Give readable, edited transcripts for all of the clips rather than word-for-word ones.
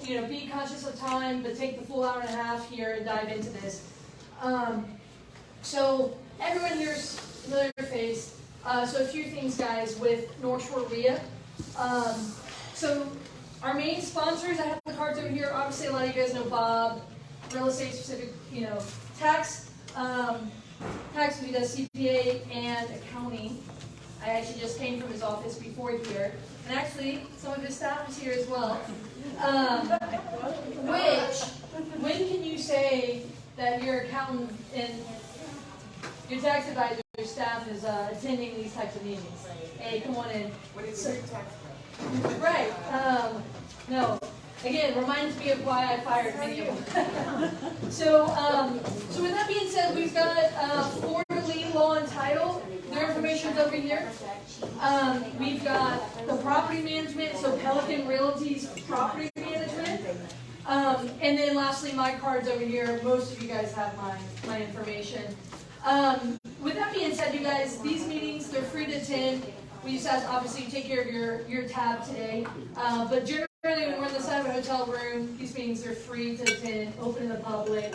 be conscious of time, but take the full hour and a half here and dive into this. So everyone here's familiar face. So a few things, guys, with Northshore REIA. So our main sponsors, I have the cards over here. Obviously, a lot of you guys know Bob, real estate specific, tax. Tax, we does CPA and accounting. I actually just came from his office before here. And actually, some of his staff is here as well. When can you say that your accountant and your tax advisor staff is attending these types of meetings? Hey, come on in. What is your tax code? Right. No. Again, reminds me of why I fired many of them. So with that being said, we've got Florida Lien Law and Title. Their information's over here. We've got the property management, so Pelican Realty's property management. And then lastly, my cards over here. Most of you guys have my information. With that being said, you guys, these meetings, they're free to attend. We just have to obviously take care of your tab today. But generally, when we're in the side of a hotel room, these meetings are free to attend, open to the public.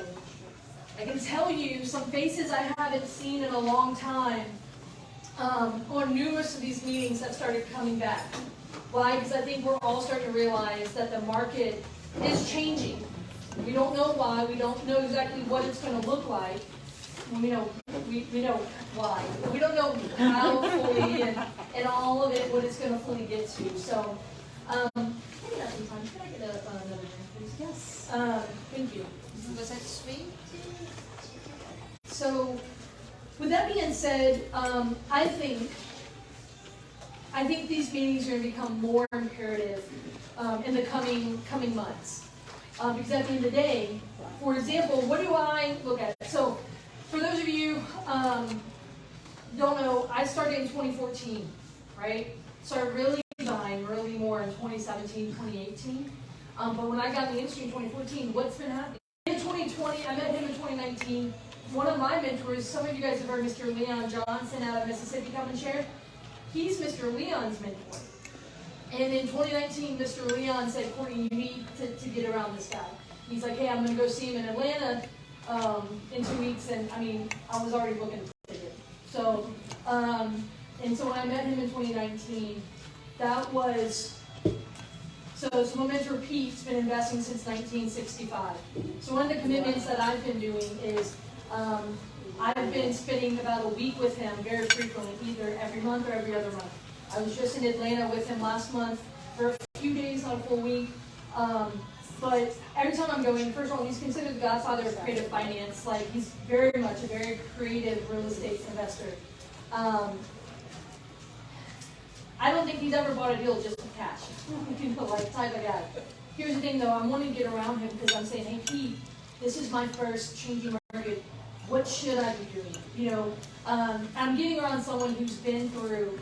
I can tell you some faces I haven't seen in a long time on numerous of these meetings have started coming back. Why? Because I think we're all starting to realize that the market is changing. We don't know why. We don't know exactly what it's going to look like. We know why, but we don't know how fully and all of it, what it's going to fully get to. So, maybe not some time. Can I get another drink, please? Yes. Thank you. Was that sweet? So, with that being said, I think these meetings are going to become more imperative in the coming months. Because at the end of the day, for example, what do I look at? So, for those of you don't know, I started in 2014, right? Started really buying really more in 2017, 2018. But when I got in the industry in 2014, what's been happening? In 2020, I met him in 2019. One of my mentors, some of you guys have heard Mr. Leon Johnson out of Mississippi come and share. He's Mr. Leon's mentor. And in 2019, Mr. Leon said, Courtney, you need to get around this guy. He's like, hey, I'm going to go see him in Atlanta in 2 weeks. And I mean, I was already looking to ticket. So, and so when I met him in 2019, that was, so my mentor Pete's been investing since 1965. So one of the commitments that I've been doing is I've been spending about a week with him very frequently, either every month or every other month. I was just in Atlanta with him last month for a few days, not a full week. But every time I'm going, first of all, he's considered the godfather of creative finance. Like, he's very much a very creative real estate investor. I don't think he's ever bought a deal just for cash. Like type of guy. Here's the thing, though. I want to get around him because I'm saying, hey, Pete, this is my first changing market. What should I be doing? I'm getting around someone who's been through,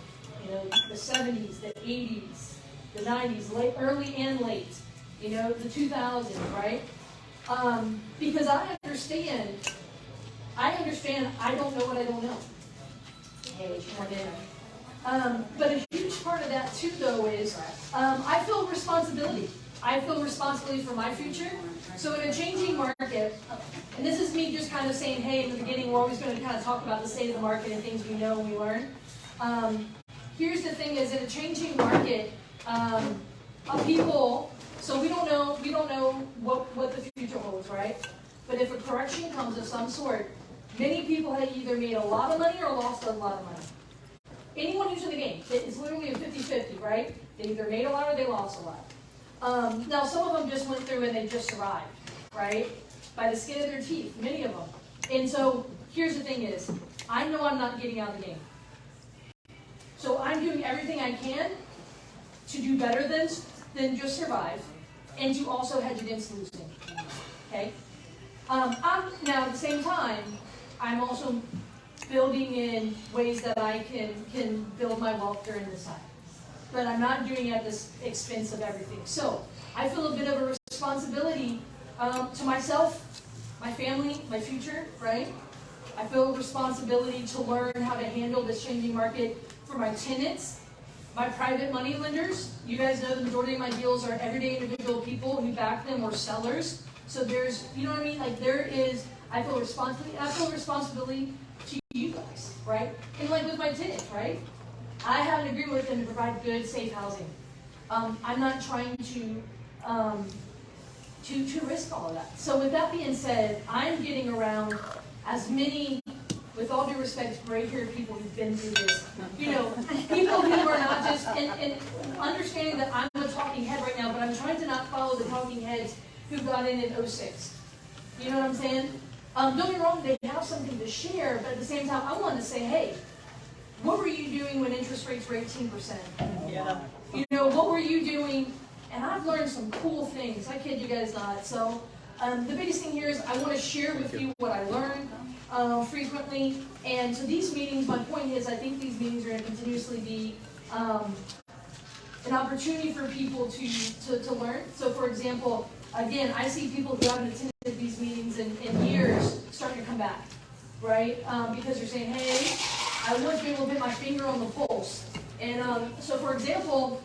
the 70s, the 80s, the 90s, early and late, the 2000s, right? Because I understand I don't know what I don't know. Hey, come on in. But a huge part of that too, though, is I feel responsibility. I feel responsibility for my future. So in a changing market, and this is me just kind of saying, hey, in the beginning, we're always going to kind of talk about the state of the market and things we know and we learn. Here's the thing: is in a changing market, of people. So we don't know what the future holds, right? But if a correction comes of some sort, many people have either made a lot of money or lost a lot of money. Anyone who's in the game, it's literally a 50-50, right? They either made a lot or they lost a lot. Now, some of them just went through and they just survived, right? By the skin of their teeth, many of them. And so, here's the thing is, I know I'm not getting out of the game. So I'm doing everything I can to do better than just survive, and to also hedge against losing, okay? Now, at the same time, I'm also building in ways that I can build my wealth during this time. But I'm not doing it at the expense of everything. So I feel a bit of a responsibility to myself, my family, my future, right? I feel a responsibility to learn how to handle this changing market for my tenants, My private money lenders, you guys know the majority of my deals are everyday individual people who back them or sellers. So there's, you know what I mean? Like there is, I feel responsibility to you guys, right? And like with my tenants, right? I have an agreement with them to provide good, safe housing. I'm not trying to risk all of that. So with that being said, I'm getting around as many, with all due respect, gray-haired people who've been through this. You know, people who are not just, and understanding that I'm a talking head right now, but I'm trying to not follow the talking heads who got in 06. You know what I'm saying? Don't get me wrong, they have something to share, but at the same time, I want to say, hey, what were you doing when interest rates were 18%? Yeah. You know, what were you doing? And I've learned some cool things. I kid you guys not. So the biggest thing here is I want to share with you what I learned frequently. And so these meetings, my point is I think these meetings are going to continuously be an opportunity for people to learn. So for example, again, I see people who haven't attended these meetings in years starting to come back, right? Because you're saying, hey, I want to be able to put my finger on the pulse. And so for example,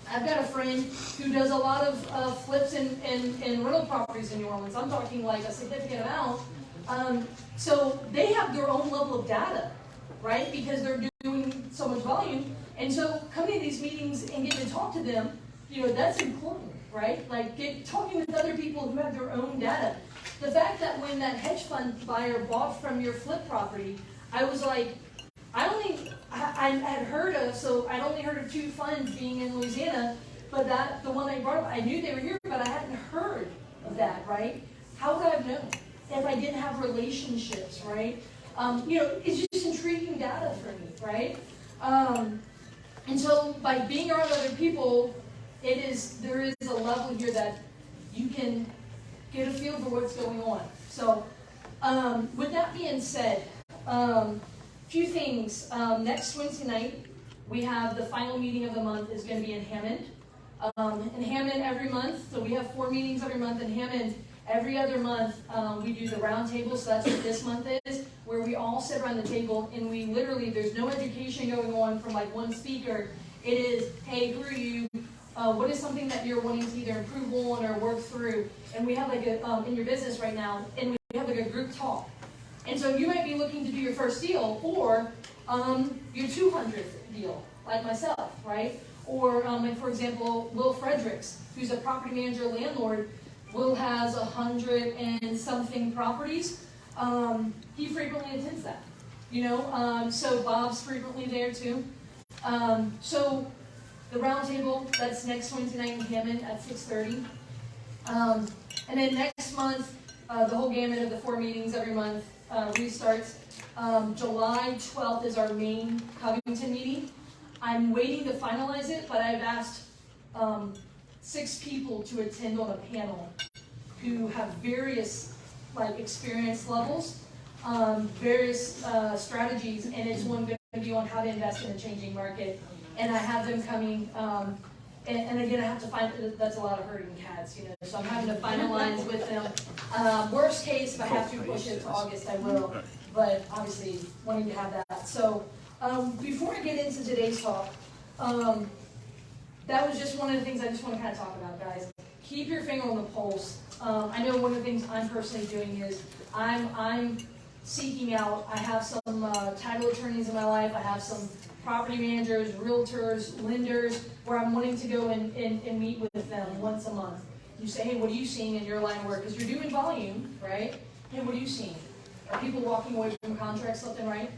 I've got a friend who does a lot of flips and rental properties in New Orleans. I'm talking like a significant amount. So they have their own level of data, right? Because they're doing so much volume. And so coming to these meetings and getting to talk to them, you know, that's important, right? Like talking with other people who have their own data. The fact that when that hedge fund buyer bought from your flip property, I was like, I had heard of, so I'd only heard of 2 funds being in Louisiana, but the one they brought up, I knew they were here, but I hadn't heard of that, right? How would I have known if I didn't have relationships, right? You know, it's just intriguing data for me, right? And so by being around other people, there is a level here that you can get a feel for what's going on. So with that being said, few things. Next Wednesday night, we have the final meeting of the month is going to be in Hammond. In Hammond every month, so we have 4 meetings every month in Hammond. Every other month, we do the round table, so that's what this month is, where we all sit around the table and we literally, there's no education going on from like one speaker. It is, hey, who are you? What is something that you're wanting to either improve on or work through? And we have like a, in your business right now, and we have like a group talk. And so you might be looking to do your first deal or your 200th deal, like myself, right? Or like for example, Will Fredericks, who's a property manager landlord. Will has 100 and something properties. He frequently attends that, you know. So Bob's frequently there too. So the round table, that's next Wednesday night in Hammond at 6:30. And then next month, the whole gamut of the 4 meetings every month restarts. July 12th is our main Covington meeting. I'm waiting to finalize it, but I've asked 6 people to attend on a panel who have various like experience levels, various strategies, and it's one going to be on how to invest in a changing market. And I have them coming, and again, I have to find, that's a lot of herding cats, you know, so I'm having to finalize with them. Worst case, if I have to push it to August, I will, but obviously wanting to have that. So before I get into today's talk, that was just one of the things I just want to kind of talk about, guys. Keep your finger on the pulse. I know one of the things I'm personally doing is I'm seeking out, I have some title attorneys in my life, I have some property managers, realtors, lenders, where I'm wanting to go and meet with them once a month. You say, hey, what are you seeing in your line of work? Because you're doing volume, right? Hey, what are you seeing? Are people walking away from contracts left and right?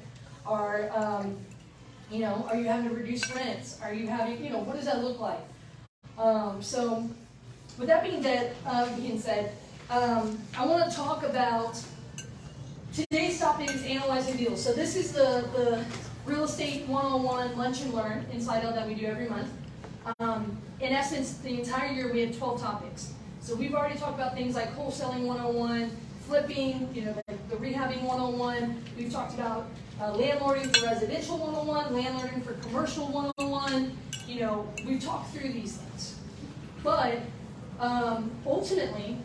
Are, you know, are you having to reduce rents? Are you having, you know, what does that look like? So with that being said, I want to talk about today's topic is analyzing deals. So this is the Real Estate 101 Lunch and Learn in Slidell that we do every month. In essence, the entire year we have 12 topics. So we've already talked about things like wholesaling 101, flipping, you know, the rehabbing 101. We've talked about landlording for residential 101, landlording for commercial 101. You know, we've talked through these things. But ultimately,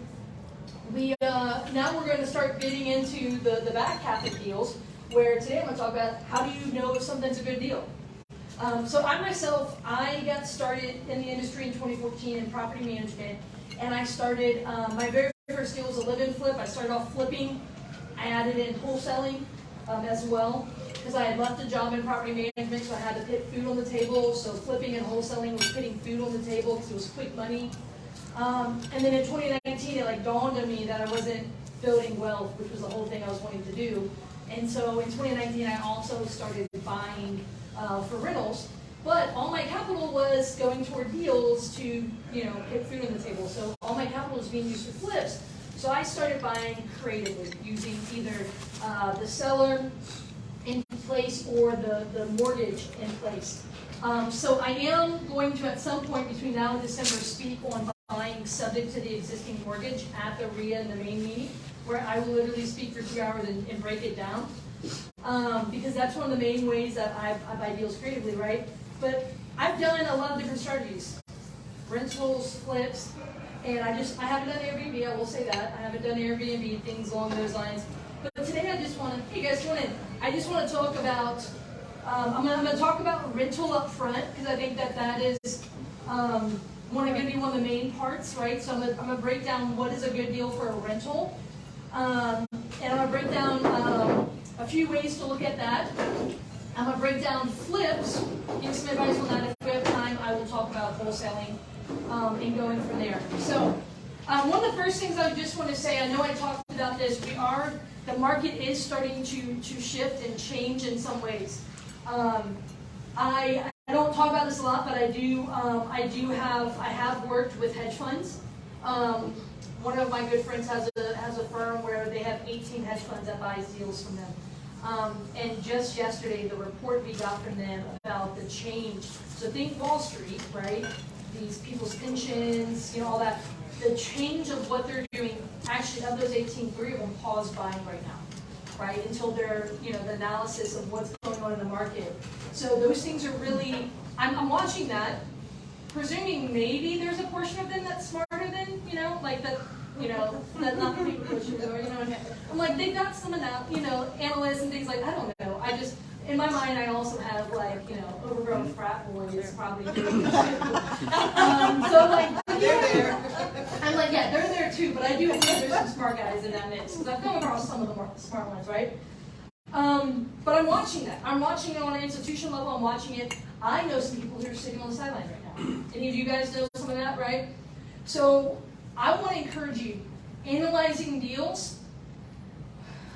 now we're going to start getting into the back half of deals, where today I'm going to talk about how do you know if something's a good deal. So I myself, I got started in the industry in 2014 in property management, and I started, my very first deal was a live-in flip. I started off flipping. I added in wholesaling as well, because I had left a job in property management, so I had to put food on the table. So flipping and wholesaling was putting food on the table because it was quick money. And then in 2019, it like dawned on me that I wasn't building wealth, which was the whole thing I was wanting to do. And so in 2019, I also started buying for rentals, but all my capital was going toward deals to, you know, put food on the table. So all my capital was being used for flips. So I started buying creatively, using either the seller in place or the mortgage in place. So I am going to, at some point between now and December, speak on buying subject to the existing mortgage at the REIA in the main meeting, where I will literally speak for 2 hours and break it down. Because that's one of the main ways that I buy deals creatively, right? But I've done a lot of different strategies. Rentals, flips, and I haven't done Airbnb, I will say that. I haven't done Airbnb, things along those lines. But today I just want to, hey guys, I just want to talk about, I'm going to talk about rental up front, because I think that is going to be one of the main parts, right? So I'm going to break down what is a good deal for a rental. And I'm going to break down a few ways to look at that. I'm going to break down flips, give some advice on that. If we have time, I will talk about wholesaling and going from there. So one of the first things I just want to say, I know I talked about this, the market is starting to shift and change in some ways. I don't talk about this a lot, but I have worked with hedge funds. One of my good friends has a firm where they have 18 hedge funds that buys deals from them. And just yesterday, the report we got from them about the change. So think Wall Street, right? These people's pensions, you know, all that. The change of what they're doing, actually of those 18, 3 of them paused buying right now, right? Until they're, you know, the analysis of what's going on in the market. So those things are really, I'm watching that, presuming maybe there's a portion of them that's smarter than, you know, like that, you know, that not the people pushing it, or, you know, I'm like, they've got some of that, you know, analysts and things like, I don't know. I just, in my mind, I also have like, you know, overgrown frat boys probably doing this too. So like, they're there. I'm like, yeah, they're there too, but I do think there's some smart guys in that mix, because I've come across some of the more smart ones, right? But I'm watching that. I'm watching it on an institution level. I'm watching it. I know some people who are sitting on the sideline right now. Any of you guys know some of that, right? So I want to encourage you, analyzing deals.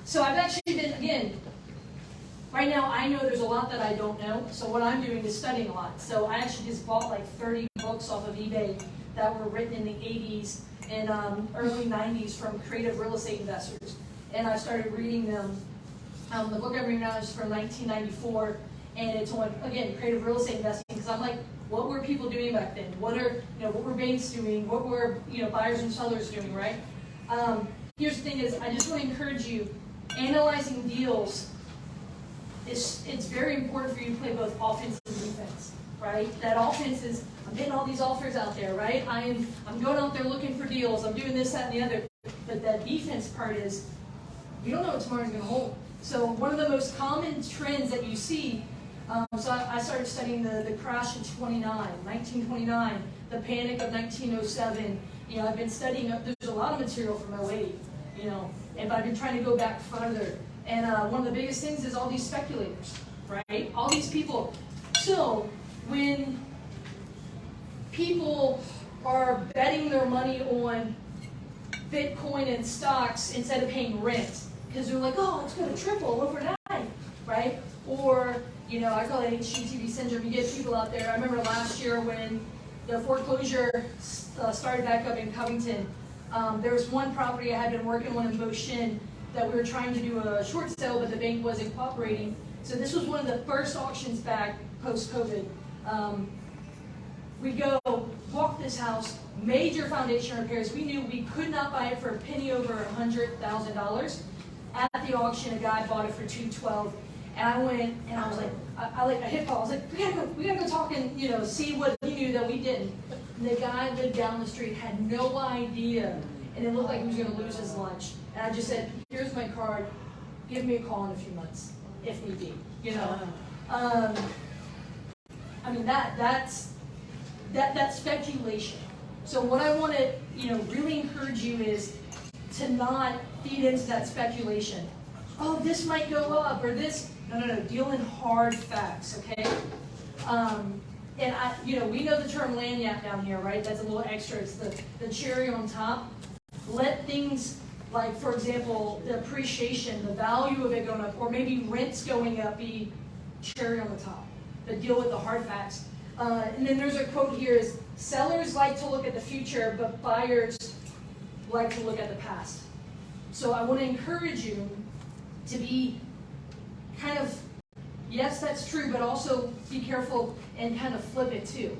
So I've actually been, again, right now I know there's a lot that I don't know. So what I'm doing is studying a lot. So I actually just bought like 30 books off of eBay that were written in the 80s and early 90s from creative real estate investors. And I started reading them. The book I'm reading now is from 1994, and it's on, again, creative real estate investing, because I'm like, what were people doing back then? What were banks doing? What were, you know, buyers and sellers doing, right? Here's the thing is, I just want to encourage you, analyzing deals, it's very important for you to play both offense and defense, right? That offense is, I'm getting all these offers out there, right? I'm going out there looking for deals, I'm doing this, that, and the other. But that defense part is, you don't know what tomorrow's going to hold. So one of the most common trends that you see, so I started studying the crash in 1929, the panic of 1907. You know, I've been studying, there's a lot of material from 08, you know, but I've been trying to go back further. And one of the biggest things is all these speculators, right? All these people. So when people are betting their money on Bitcoin and stocks instead of paying rent, because they're like, oh, it's going to triple overnight, right? Or, you know, I call it HGTV syndrome. You get people out there. I remember last year when the foreclosure started back up in Covington, there was one property I had been working on in Beauchene that we were trying to do a short sale, but the bank wasn't cooperating. So this was one of the first auctions back post-COVID. We go walk this house, major foundation repairs. We knew we could not buy it for a penny over $100,000. At the auction, a guy bought it for $212, and I went and I was like, I hit Paul. I was like, we gotta go talk and, you know, see what he knew that we didn't. And the guy lived down the street, had no idea, and it looked like he was gonna lose his lunch. And I just said, here's my card. Give me a call in a few months, if need be. You know. I mean, that's speculation. So what I want to, really encourage you is to not feed into that speculation. Oh, this might go up, or this. No. Deal in hard facts, okay? And we know the term lagniappe down here, right? That's a little extra. It's the cherry on top. Let things like, for example, the appreciation, the value of it going up, or maybe rents going up be cherry on the top. But deal with the hard facts. And then there's a quote here is, sellers like to look at the future, but buyers like to look at the past. So I want to encourage you to be kind of, yes, that's true, but also be careful and kind of flip it too,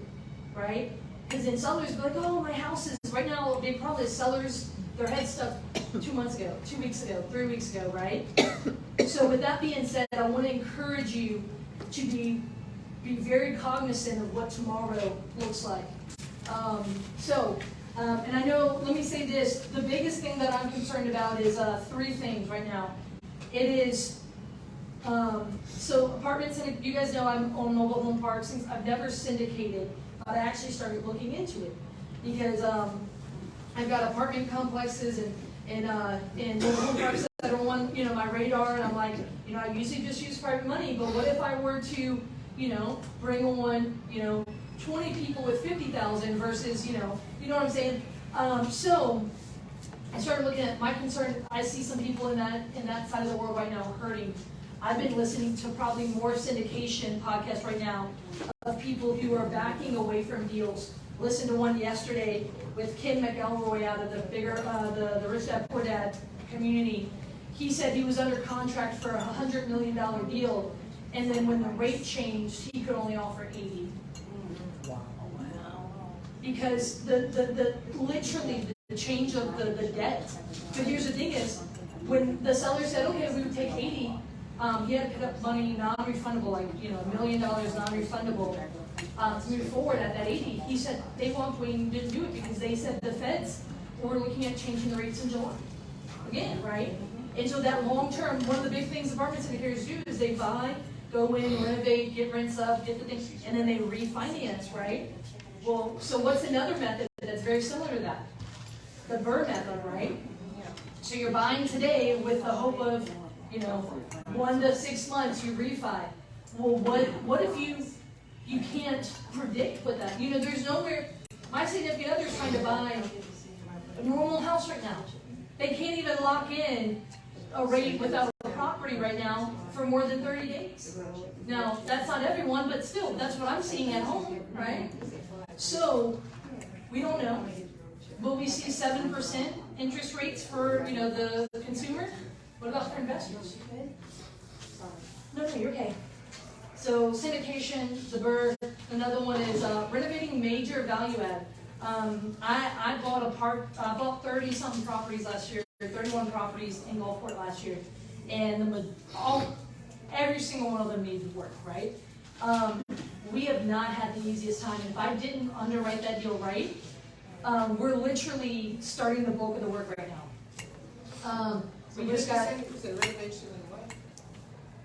right? Because then sellers be like, oh, my house is, right now, they probably sellers, their head stuff 2 months ago, 2 weeks ago, 3 weeks ago, right? So with that being said, I want to encourage you to be very cognizant of what tomorrow looks like. And I know, let me say this, the biggest thing that I'm concerned about is 3 things right now. It is, so apartments, and you guys know I'm on mobile home parks, since I've never syndicated, but I actually started looking into it because I've got apartment complexes and mobile home parks that are on, my radar, and I'm like, I usually just use private money, but what if I were to, bring on, 20 people with 50,000 versus, you know what I'm saying? So I started looking at my concern. I see some people in that side of the world right now hurting. I've been listening to probably more syndication podcasts right now of people who are backing away from deals. Listened to one yesterday with Kim McElroy out of the bigger, the Rich Dad Poor Dad community. He said he was under contract for a $100 million deal, and then when the rate changed, he could only offer 80. Wow. Because literally the change of the debt. But here's the thing is, when the seller said, okay, we would take 80, he had to put up money non-refundable, like, $1 million non-refundable, to move forward at that 80. He said they walked away and didn't do it because they said the feds were looking at changing the rates in July. Again, right? And so that long term, one of the big things apartment syndicators do is they buy, go in, renovate, get rents up, get the things, and then they refinance, right? Well, so what's another method that's very similar to that? The BRRRR method, right? So you're buying today with the hope of, 1 to 6 months you refi. Well, what if you can't predict what that, there's nowhere, my significant other is trying to buy a normal house right now. They can't even lock in a rate without a property right now for more than 30 days. Now, that's not everyone, but still, that's what I'm seeing at home, right? So, we don't know. Will we see 7% interest rates for, the consumer? What about for investors? No, you're okay. So, syndication, the BRRRR. Another one is renovating major value add. I bought 30-something properties last year, 31 properties in Gulfport last year, and every single one of them needed work, right? We have not had the easiest time. If I didn't underwrite that deal right, we're literally starting the bulk of the work right now. We just got renovation and what?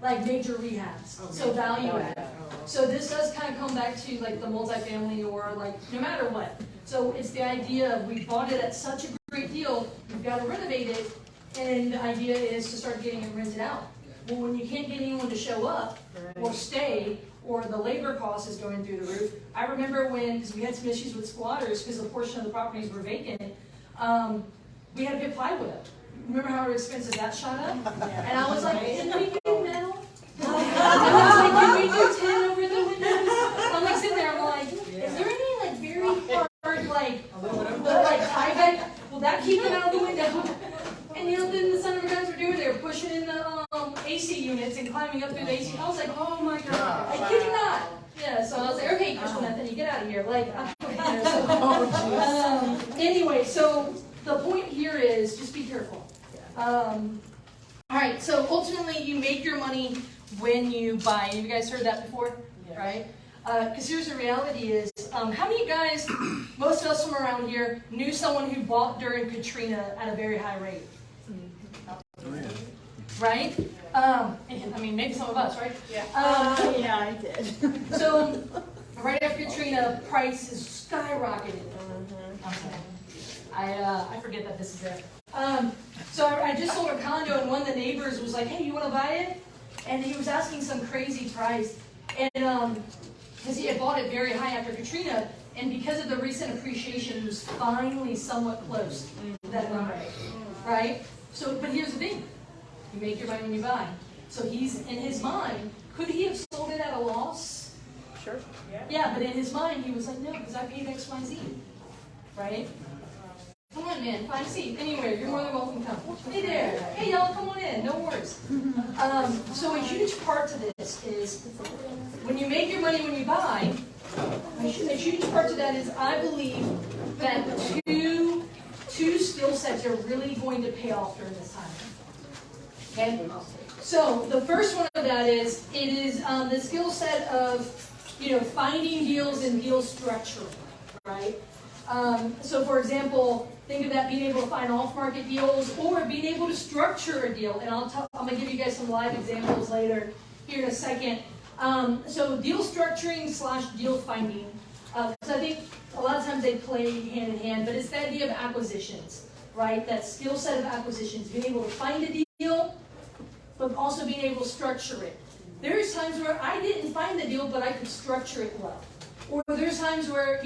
like major rehabs, Okay. so value add. So this does kind of come back to like the multifamily or like no matter what. So it's the idea of we bought it at such a great deal, we've got to renovate it, and the idea is to start getting it rented out. Well, when you can't get anyone to show up or stay, or the labor cost is going through the roof. I remember because we had some issues with squatters because a portion of the properties were vacant, we had to get plywood up. Remember how expensive that shot up? And I was like, can we do metal? And I was like, can we do tin over the windows? I'm like sitting there, I'm like, is there any like very hard like Tyvek? Will that keep it out of the window? And then the son of a guns were doing, they were pushing in the AC units and climbing up through the AC. I was like, oh my god, I kid you not. Yeah, so I was like, okay, Christian Anthony, get out of here. Like, anyway, so the point here is just be careful. All right, so ultimately you make your money when you buy. You guys heard that before, right? Because here's the reality is, how many guys, most of us from around here, knew someone who bought during Katrina at a very high rate? Right? I mean, maybe some of us, right? Yeah, I did. So, Right after Katrina, prices skyrocketed. I forget that this is there. So I just sold a condo, and one of the neighbors was like, "Hey, you want to buy it?" And he was asking some crazy price, and because he had bought it very high after Katrina, and because of the recent appreciation, he was finally somewhat close to that number, right? So, but here's the thing: you make your money when you buy. So he's in his mind, could he have sold it at a loss? Sure. Yeah, but in his mind, he was like, no, because I paid X, Y, Z, right? Come on, man, find a seat. Anywhere, you're more than welcome to come. Hey there. Hey, y'all, come on in. No worries. So a huge part to this is when you make your money when you buy, a huge part to that is I believe that two skill sets are really going to pay off during this time. Okay? So the first one of that is, it is the skill set of, finding deals and deal structuring, right? So for example, think of that being able to find off-market deals or being able to structure a deal. And I'm going to give you guys some live examples later here in a second. So deal structuring / deal finding. Because I think a lot of times they play hand in hand, but it's the idea of acquisitions, right? That skill set of acquisitions, being able to find a deal, but also being able to structure it. There's times where I didn't find the deal, but I could structure it well. Or there's times where,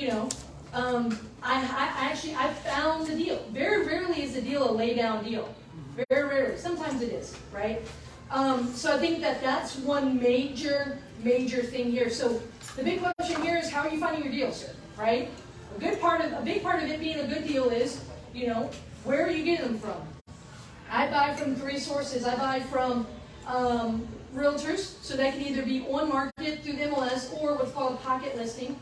I found the deal. Very rarely is the deal a lay down deal. Very rarely. Sometimes it is, right? So I think that's one major thing here. So the big question here is, how are you finding your deals, right? A big part of it being a good deal is, where are you getting them from? I buy from 3 sources. I buy from realtors, so that can either be on market through MLS or what's called a pocket listing,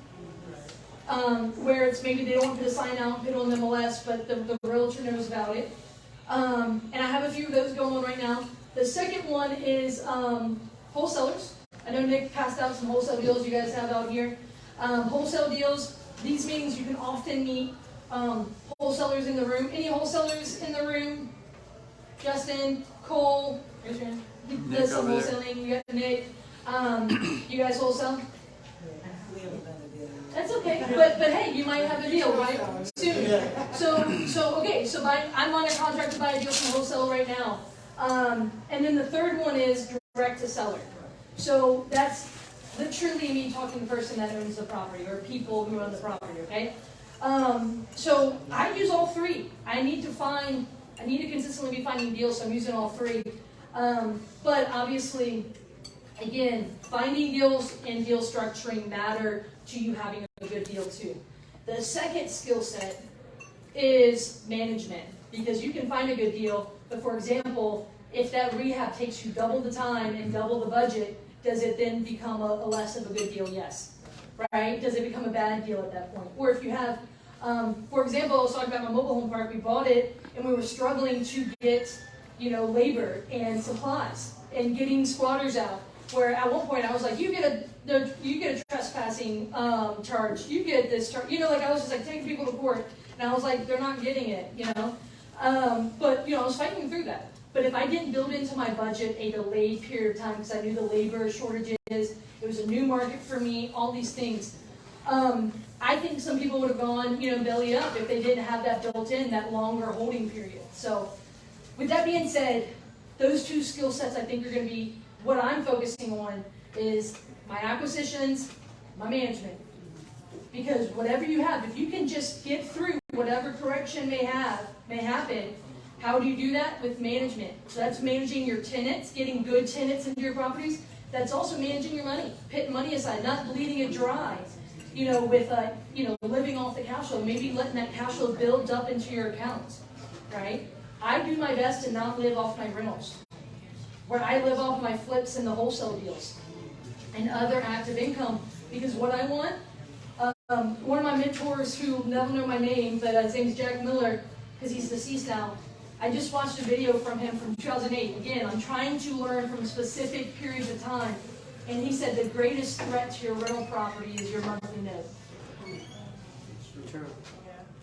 where it's maybe they don't put a sign out, put on MLS, but the realtor knows about it. And I have a few of those going on right now. The second one is wholesalers. I know Nick passed out some wholesale deals you guys have out here. Wholesale deals, these meetings you can often meet wholesalers in the room. Any wholesalers in the room? Justin, Cole, raise your hand. Does some wholesaling. You got Nick. You guys wholesale? That's okay, but hey, you might have a deal, right? Soon. So I'm on a contract to buy a deal from wholesale right now. And then the third one is direct to seller. So that's literally me talking to the person that owns the property or people who own the property, okay? So I use all 3. I need to consistently be finding deals, so I'm using all 3. But obviously, again, finding deals and deal structuring matter to you having a good deal too. The second skill set is management, because you can find a good deal, but for example, if that rehab takes you double the time and double the budget, does it then become a less of a good deal? Yes. Right? Does it become a bad deal at that point? Or if you have, for example, I was talking about my mobile home park, we bought it and we were struggling to get, labor and supplies and getting squatters out. Where at one point I was like, you get a trespassing charge, you get this charge, I was just like taking people to court, and I was like, they're not getting it, But I was fighting through that. But if I didn't build into my budget a delayed period of time because I knew the labor shortages, it was a new market for me, all these things, I think some people would have gone, belly up if they didn't have that built in, that longer holding period. So, with that being said, those 2 skill sets I think are going to be what I'm focusing on is my acquisitions, my management. Because whatever you have, if you can just get through whatever correction may happen, how do you do that? With management. So that's managing your tenants, getting good tenants into your properties. That's also managing your money, putting money aside, not bleeding it dry. With living off the cash flow, maybe letting that cash flow build up into your accounts, right? I do my best to not live off my rentals, where I live off my flips and the wholesale deals and other active income, because what I want, one of my mentors who never know my name, but his name is Jack Miller, because he's deceased now. I just watched a video from him from 2008. Again, I'm trying to learn from specific periods of time. And he said the greatest threat to your rental property is your monthly note. True.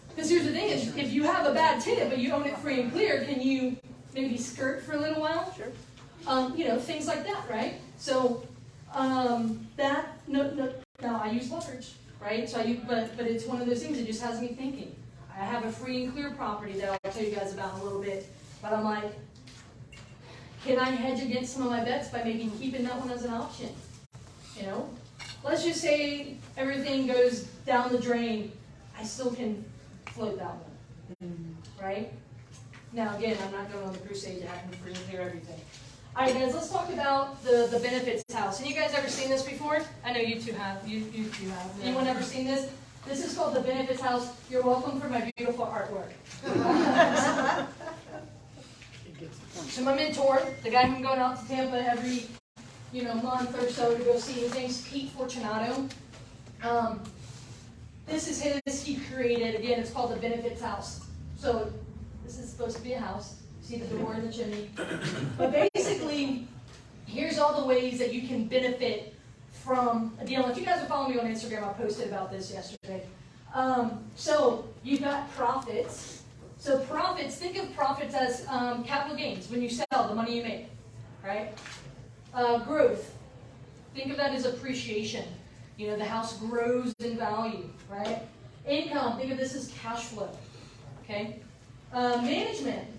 Because here's the thing, is if you have a bad tenant but you own it free and clear, can you maybe skirt for a little while? Sure. Things like that, right? So now I use leverage, right? So but it's one of those things that just has me thinking. I have a free and clear property that I'll tell you guys about in a little bit, but I'm like, can I hedge against some of my bets by maybe keeping that one as an option? You know, let's just say everything goes down the drain, I still can float that one, right? Now again, I'm not going on the crusade to have to free and clear everything. All right, guys, let's talk about the benefits house. Have you guys ever seen this before? I know you two have. You two have. Anyone ever seen this? This is called the benefits house. You're welcome for my beautiful artwork. So my mentor, the guy who's going out to Tampa every month or so to go see, his name's Pete Fortunato. This is his. He created, again, it's called the benefits house. So this is supposed to be a house. See the door and the chimney. But basically, here's all the ways that you can benefit from a deal. If you guys are following me on Instagram, I posted about this yesterday. So you've got profits. So profits, think of profits as capital gains. When you sell, the money you make, right? Growth, think of that as appreciation. The house grows in value, right? Income, think of this as cash flow, okay? Management.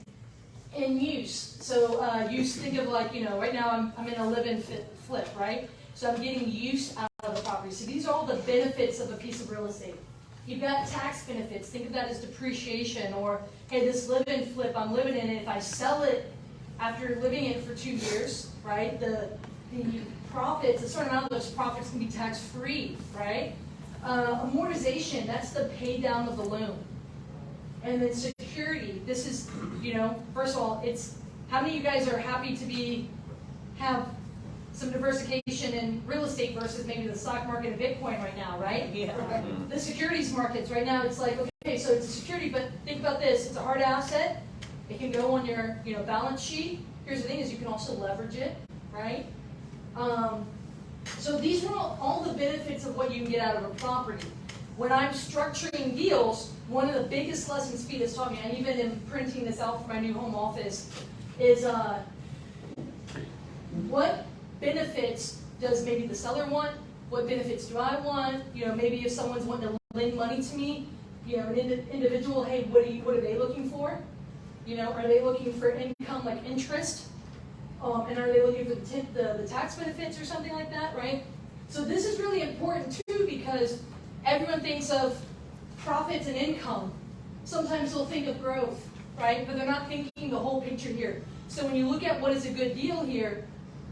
And use. So use, think of like, right now I'm in a live-in flip, right? So I'm getting use out of the property. So these are all the benefits of a piece of real estate. You've got tax benefits. Think of that as depreciation, or, hey, this live-in flip, I'm living in it. If I sell it after living in it for 2 years, right, the profits, a certain amount of those profits can be tax-free, right? Amortization, that's the pay down of the loan. And then security, this is, first of all, it's how many of you guys are happy to have some diversification in real estate versus maybe the stock market and Bitcoin right now, right? Yeah. The securities markets right now, it's like, okay, so it's a security, but think about this, it's a hard asset. It can go on your, balance sheet. Here's the thing is you can also leverage it, right? So these are all the benefits of what you can get out of a property. When I'm structuring deals, one of the biggest lessons Pete has taught me, and even in printing this out for my new home office, is what benefits does maybe the seller want? What benefits do I want? Maybe if someone's wanting to lend money to me, an individual, hey, what are they looking for? Are they looking for income like interest? And are they looking for the tax benefits or something like that, right? So this is really important too, because everyone thinks of profits and income. Sometimes they'll think of growth, right? But they're not thinking the whole picture here. So when you look at what is a good deal here,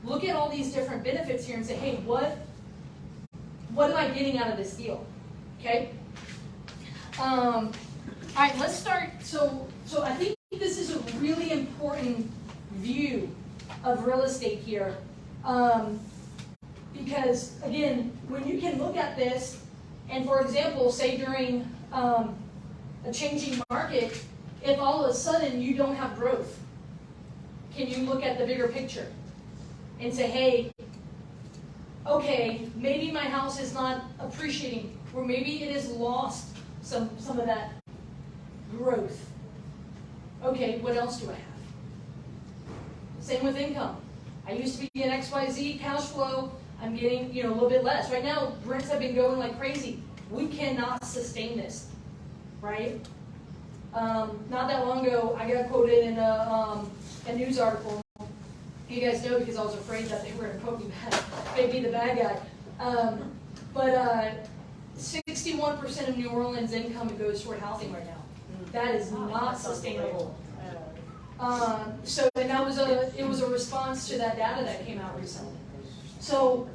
look at all these different benefits here and say, hey, what am I getting out of this deal? Okay? All right, let's start. So I think this is a really important view of real estate here. Because, again, when you can look at this, and for example, say during a changing market, if all of a sudden you don't have growth, can you look at the bigger picture and say, hey, okay, maybe my house is not appreciating, or maybe it has lost some of that growth. Okay, what else do I have? Same with income. I used to be an XYZ cash flow. I'm getting, a little bit less. Right now, rents have been going like crazy. We cannot sustain this, right? Not that long ago, I got quoted in a news article. You guys know because I was afraid that they were going to quote me bad, maybe the bad guy. But 61% of New Orleans income goes toward housing right now. That is not sustainable. So, and it was a response to that data that came out recently. So,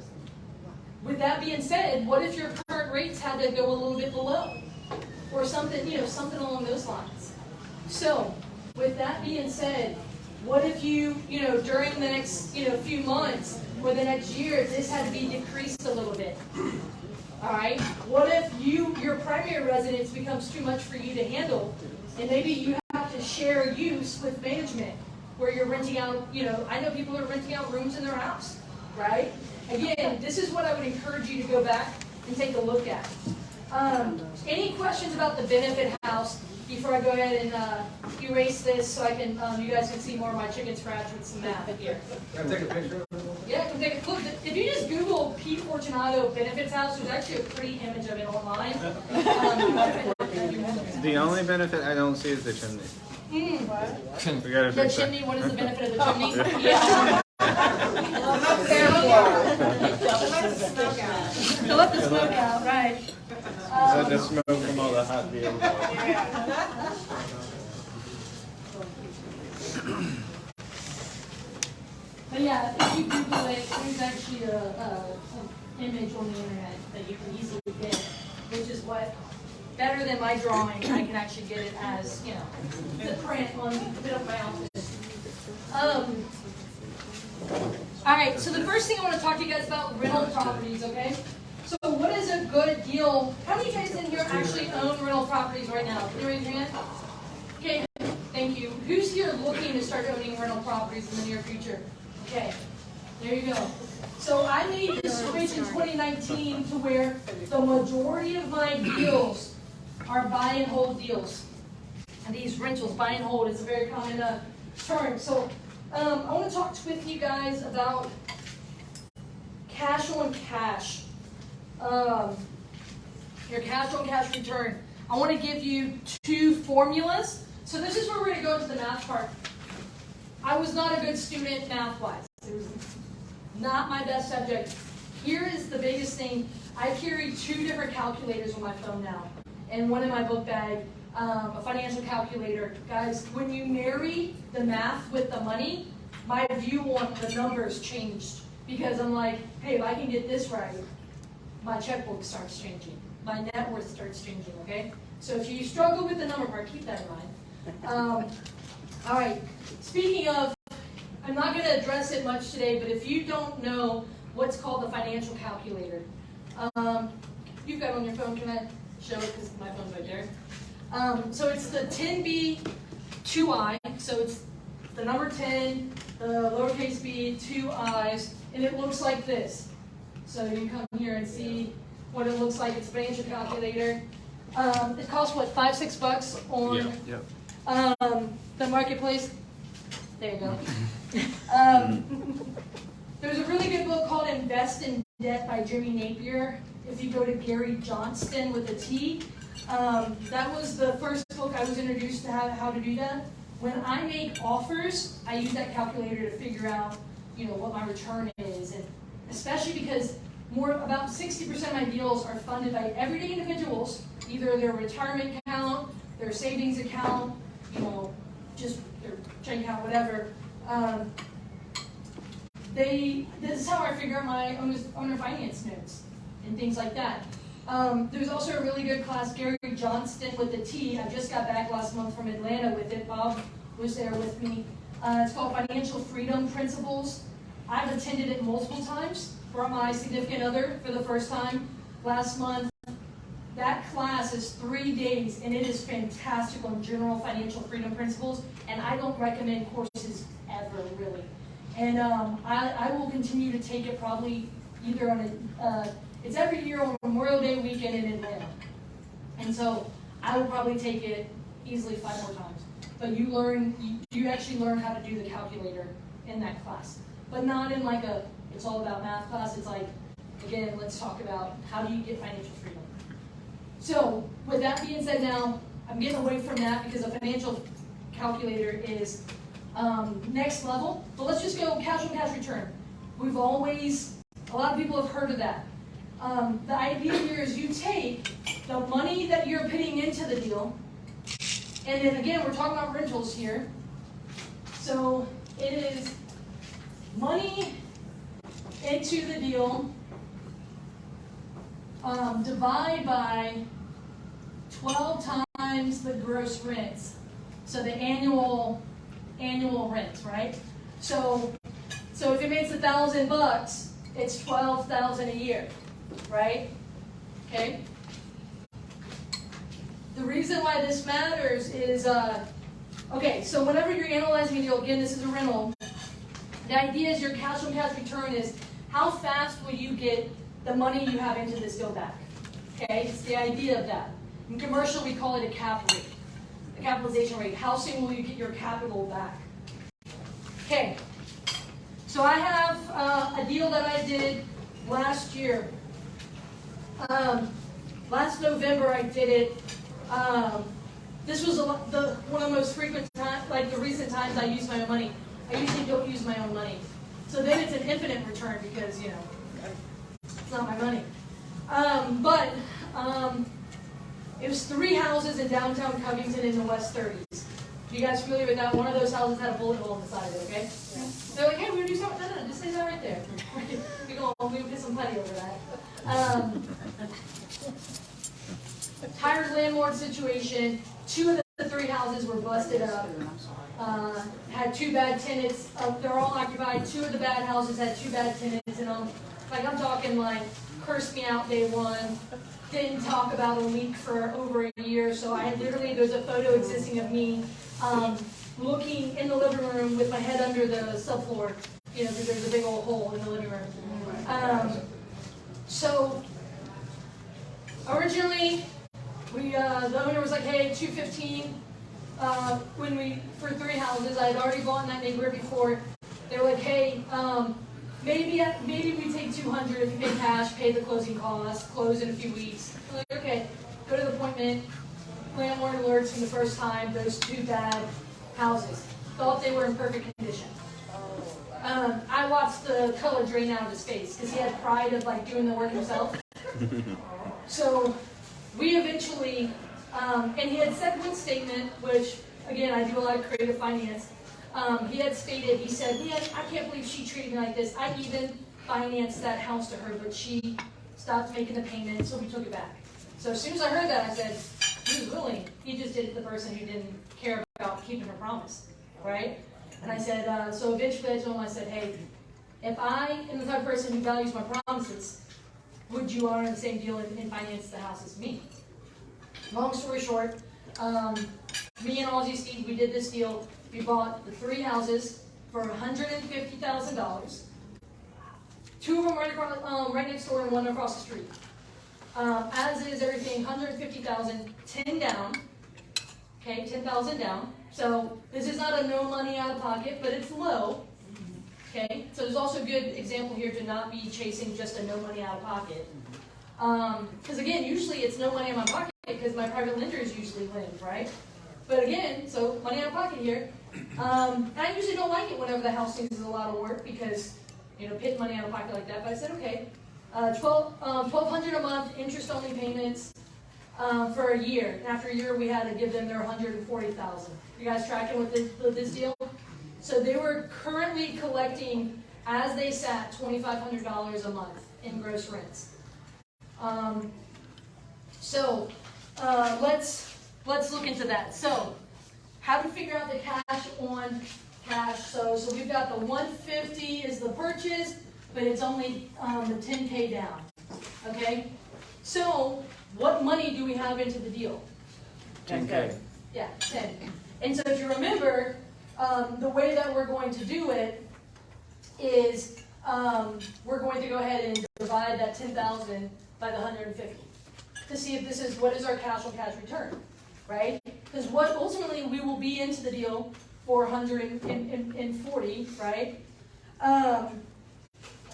with that being said, what if your current rates had to go a little bit below, or something, something along those lines? So, with that being said, what if you, during the next, few months or the next year, this had to be decreased a little bit? All right. What if your primary residence becomes too much for you to handle, and maybe you have to share use with management, where you're renting out, I know people are renting out rooms in their house, right? Again, this is what I would encourage you to go back and take a look at. Any questions about the benefit house before I go ahead and erase this so I can, you guys can see more of my chicken scratch with some math here? Can I take a picture of it? Yeah, come take a look. If you just Google Pete Fortunato benefits house, there's actually a pretty image of it online. The only benefit I don't see is the chimney. We gotta The fix that. chimney, what is the benefit of the chimney? Yeah. To let the smoke out, right. Let the smoke from all the hot beer. But yeah, if you Google it, there's actually an image on the internet that you can easily get, which is what, better than my drawing, I can actually get it as, you know, the print on the bit of my office. All right, so the first thing I want to talk to you guys about rental properties, okay? So what is a good deal? How many of you guys in here actually own rental properties right now? Can you raise your hand? Okay, thank you. Who's here looking to start owning rental properties in the near future? Okay, there you go. So I made this switch in 2019 to where the majority of my deals are buy and hold deals. And these rentals, buy and hold, is a very common term. So I want to talk with you guys about cash on cash. Your cash on cash return. I want to give you two formulas. So this is where we're going to go into the math part. I was not a good student math-wise. It was not my best subject. Here is the biggest thing. I carry two different calculators on my phone now, and one in my book bag, a financial calculator. Guys, when you marry the math with the money, my view on the numbers changed, because I'm like, hey, if I can get this right, my checkbook starts changing. My net worth starts changing, okay? So if you struggle with the number part, keep that in mind. All right, speaking of, I'm not going to address it much today, but if you don't know what's called the financial calculator, you've got it on your phone. Can I show it? Because my phone's right there. So it's the 10B2I. So it's the number 10, the lowercase b, 2 I's, and it looks like this. So you come here and see what it looks like. It's a financial calculator. It costs, what, $5-6 on the marketplace? There you go. There's a really good book called Invest in Debt by Jimmy Napier. If you go to Gary Johnston with a T, that was the first book I was introduced to how to do that. When I make offers, I use that calculator to figure out, you know, what my return is, and especially because about 60% of my deals are funded by everyday individuals, either their retirement account, their savings account, you know, just their checking account, whatever. This is how I figure out my owner finance notes and things like that. There's also a really good class, Gary Johnston with the T. I just got back last month from Atlanta with it. Bob was there with me. It's called Financial Freedom Principles. I've attended it multiple times for my significant other for the first time last month. That class is 3 days, and it is fantastic on general financial freedom principles, and I don't recommend courses ever, really. And I will continue to take it probably either on it's every year on Memorial Day weekend in Atlanta. And so I will probably take it easily 5 more times. But you actually learn how to do the calculator in that class. But not in like it's all about math class. It's like, again, let's talk about how do you get financial freedom. So with that being said now, I'm getting away from that because a financial calculator is next level. But let's just go cash on cash return. A lot of people have heard of that. The idea here is you take the money that you're putting into the deal, and then again, we're talking about rentals here. So it is money into the deal, divide by 12 times the gross rents. So the annual rent, right? So if it makes $1,000, it's $12,000 a year, right? Okay. The reason why this matters is, okay, so whenever you're analyzing a deal, again, this is a rental, the idea is your cash on cash return is how fast will you get the money you have into this deal back? Okay, it's the idea of that. In commercial, we call it a cap rate, a capitalization rate. How soon will you get your capital back? Okay, So I have a deal that I did last year. Last November I did it. This was one of the most frequent times, like the recent times I use my own money. I usually don't use my own money. So then it's an infinite return because, you know, it's not my money. It was 3 houses in downtown Covington in the West 30s. You guys familiar with that? One of those houses had a bullet hole in the side of it, okay? Yeah. They're like, hey, we're going to do something. No, just say that right there. We put some putty over that. Tired landlord situation. 2 of the 3 houses were busted up. Had 2 bad tenants. They're all occupied. 2 of the bad houses had 2 bad tenants in them. Like, I'm talking like, cursed me out day 1. Didn't talk about a leak for over a year. So I literally, there's a photo existing of me looking in the living room with my head under the subfloor, you know, because there's a big old hole in the living room. So originally, the owner was like, hey, $215. For 3 houses, I had already bought in that neighborhood before. They were like, hey, maybe we take $200 if you pay cash, pay the closing costs, close in a few weeks. I'm like, okay, go to the appointment. Landlord alerts from the first time, those 2 bad houses. Thought they were in perfect condition. I watched the color drain out of his face because he had pride of like doing the work himself. So we eventually, and he had said one statement, which again, I do a lot of creative finance. He had stated, he said, I can't believe she treated me like this. I even financed that house to her, but she stopped making the payment, so we took it back. So as soon as I heard that, I said, he was willing. He just did it to the person who didn't care about keeping her promise, right? And I said, so eventually I told him, I said, hey, if I am the type of person who values my promises, would you honor the same deal and finance the house as me? Long story short, me and Aussie Steve, we did this deal. We bought the 3 houses for $150,000. 2 of them right next door and 1 across the street. As is everything, $150,000, 10 down. Okay, 10,000 down. So this is not a no money out of pocket, but it's low. Okay, so there's also a good example here to not be chasing just a no money out of pocket. Because again, usually it's no money in my pocket because my private lenders usually lend, right? But again, so money out of pocket here. And I usually don't like it whenever the house needs a lot of work because, you know, putting money out of pocket like that. But I said, okay, $1,200 a month, interest-only payments for a year. And after a year, we had to give them their $140,000. You guys tracking with this deal? So they were currently collecting, as they sat, $2,500 a month in gross rents. Let's look into that. So, how to figure out the cash on cash. So we've got the 150 is the purchase, but it's only the 10K down. Okay. So what money do we have into the deal? 10K. Yeah, 10. And so if you remember, the way that we're going to do it is we're going to go ahead and divide that 10,000 by the 150 to see if this is what is our cash on cash return, right? Because what ultimately we will be into the deal for 140, right?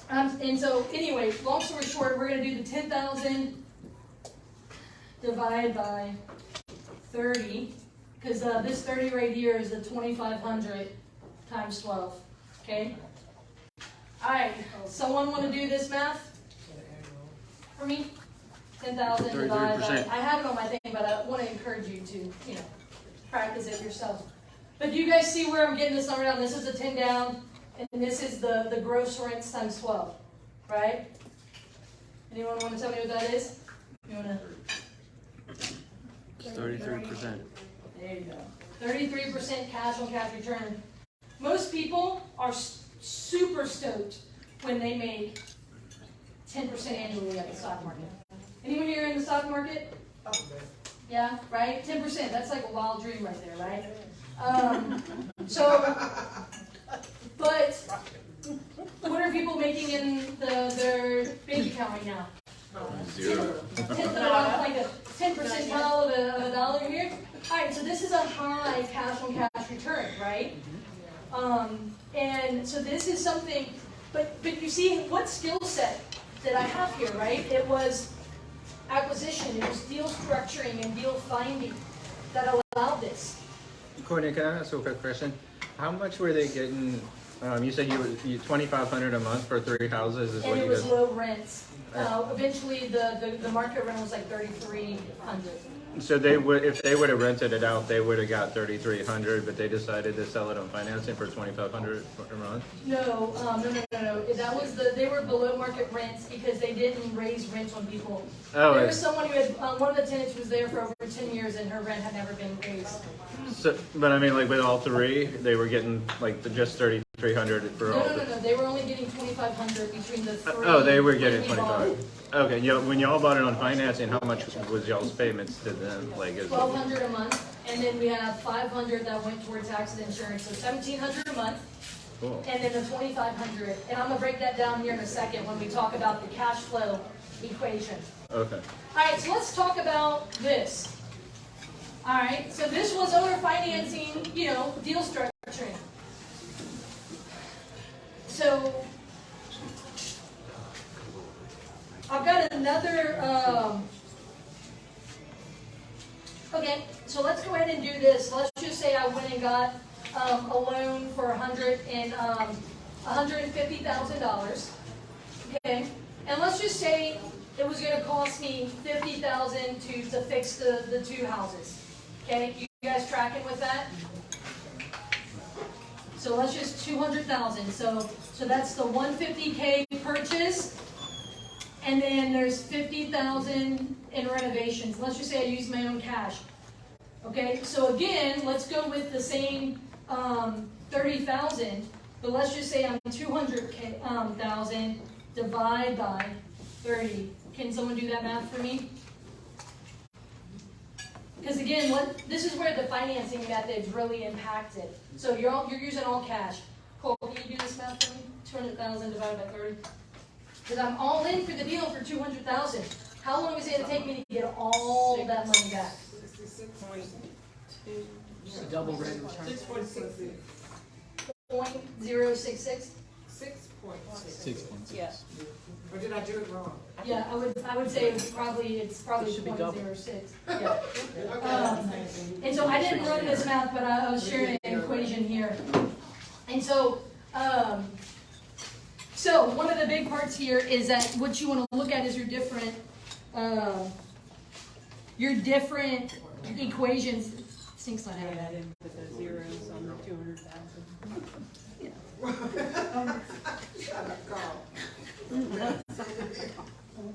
And so anyway, long story short, we're going to do the 10,000 divided by 30, because this 30 right here is the 2,500 times 12, okay? All right, someone want to do this math for me? 10,000 divided by, I have it on my thing, but I want to encourage you to, you know, practice it yourself. But do you guys see where I'm getting this number down? This is the 10 down, and this is the gross rents times 12, right? Anyone want to tell me what that is? You want to? 33%. There you go. 33% cash on cash return. Most people are super stoked when they make 10% annually at the stock market. Anyone here in the stock market? Yeah, right? 10%. That's like a wild dream right there, right? But what are people making in their bank account right now? 0. Like a 10% of a dollar here. All right, so this is a high cash on cash return, right? And so this is something, but you see what skill set that I have here, right? It was acquisition, it was deal structuring and deal finding that allowed this. Courtney, can I ask you a quick question? How much were they getting? You said you $2,500 a month for 3 houses is And what it you was guys. low rents. Eventually, the market rent was like $3,300. So they would, if they would have rented it out, they would have got $3,300, but they decided to sell it on financing for $2,500 a month. No. That was they were below market rents because they didn't raise rent on people. Oh, There was someone who had one of the tenants was there for over 10 years and her rent had never been raised. So, but I mean, like with all 3, they were getting like just $3,300 for all. No. They were only getting $2,500 between the 3. Oh, they were getting when we bought it. 25. Okay, when y'all bought it on financing, how much was y'all's payments to them? Like, $1,200 a month, and then we have $500 that went towards accident insurance, so $1,700 a month. cool. And then the $2,500, and I'm gonna break that down here in a second when we talk about the cash flow equation. Okay. All right, so let's talk about this. All right, so this was owner financing, deal structuring. So I've got another. Okay, so let's go ahead and do this. Let's just say I went and got a loan for $150,000. Okay, and let's just say it was going to cost me $50,000 to fix the 2 houses. Okay, you guys tracking with that? So let's just $200,000. So that's the $150K purchase, and then there's $50,000 in renovations. Let's just say I use my own cash. Okay, so again, let's go with the same $30,000, but let's just say I'm $200,000 divide by 30. Can someone do that math for me? Because again, this is where the financing methods really impacted. So you're using all cash. Cole, can you do this math for me? 200,000 divided by 30. Because I'm all in for the deal for 200,000. How long is it going to take me to get all that money back? 66.2. Double rate of return. 6.66. 0.066. 6.6. Yes. Or did I do it wrong? Yeah, I would say it's probably It should be double. 0.06. Yeah. And so I didn't run this math, but I was sharing an equation here. And so, so one of the big parts here is that what you want to look at is your different equations. Sink's not having that. didn't put the zeros on the 200,000.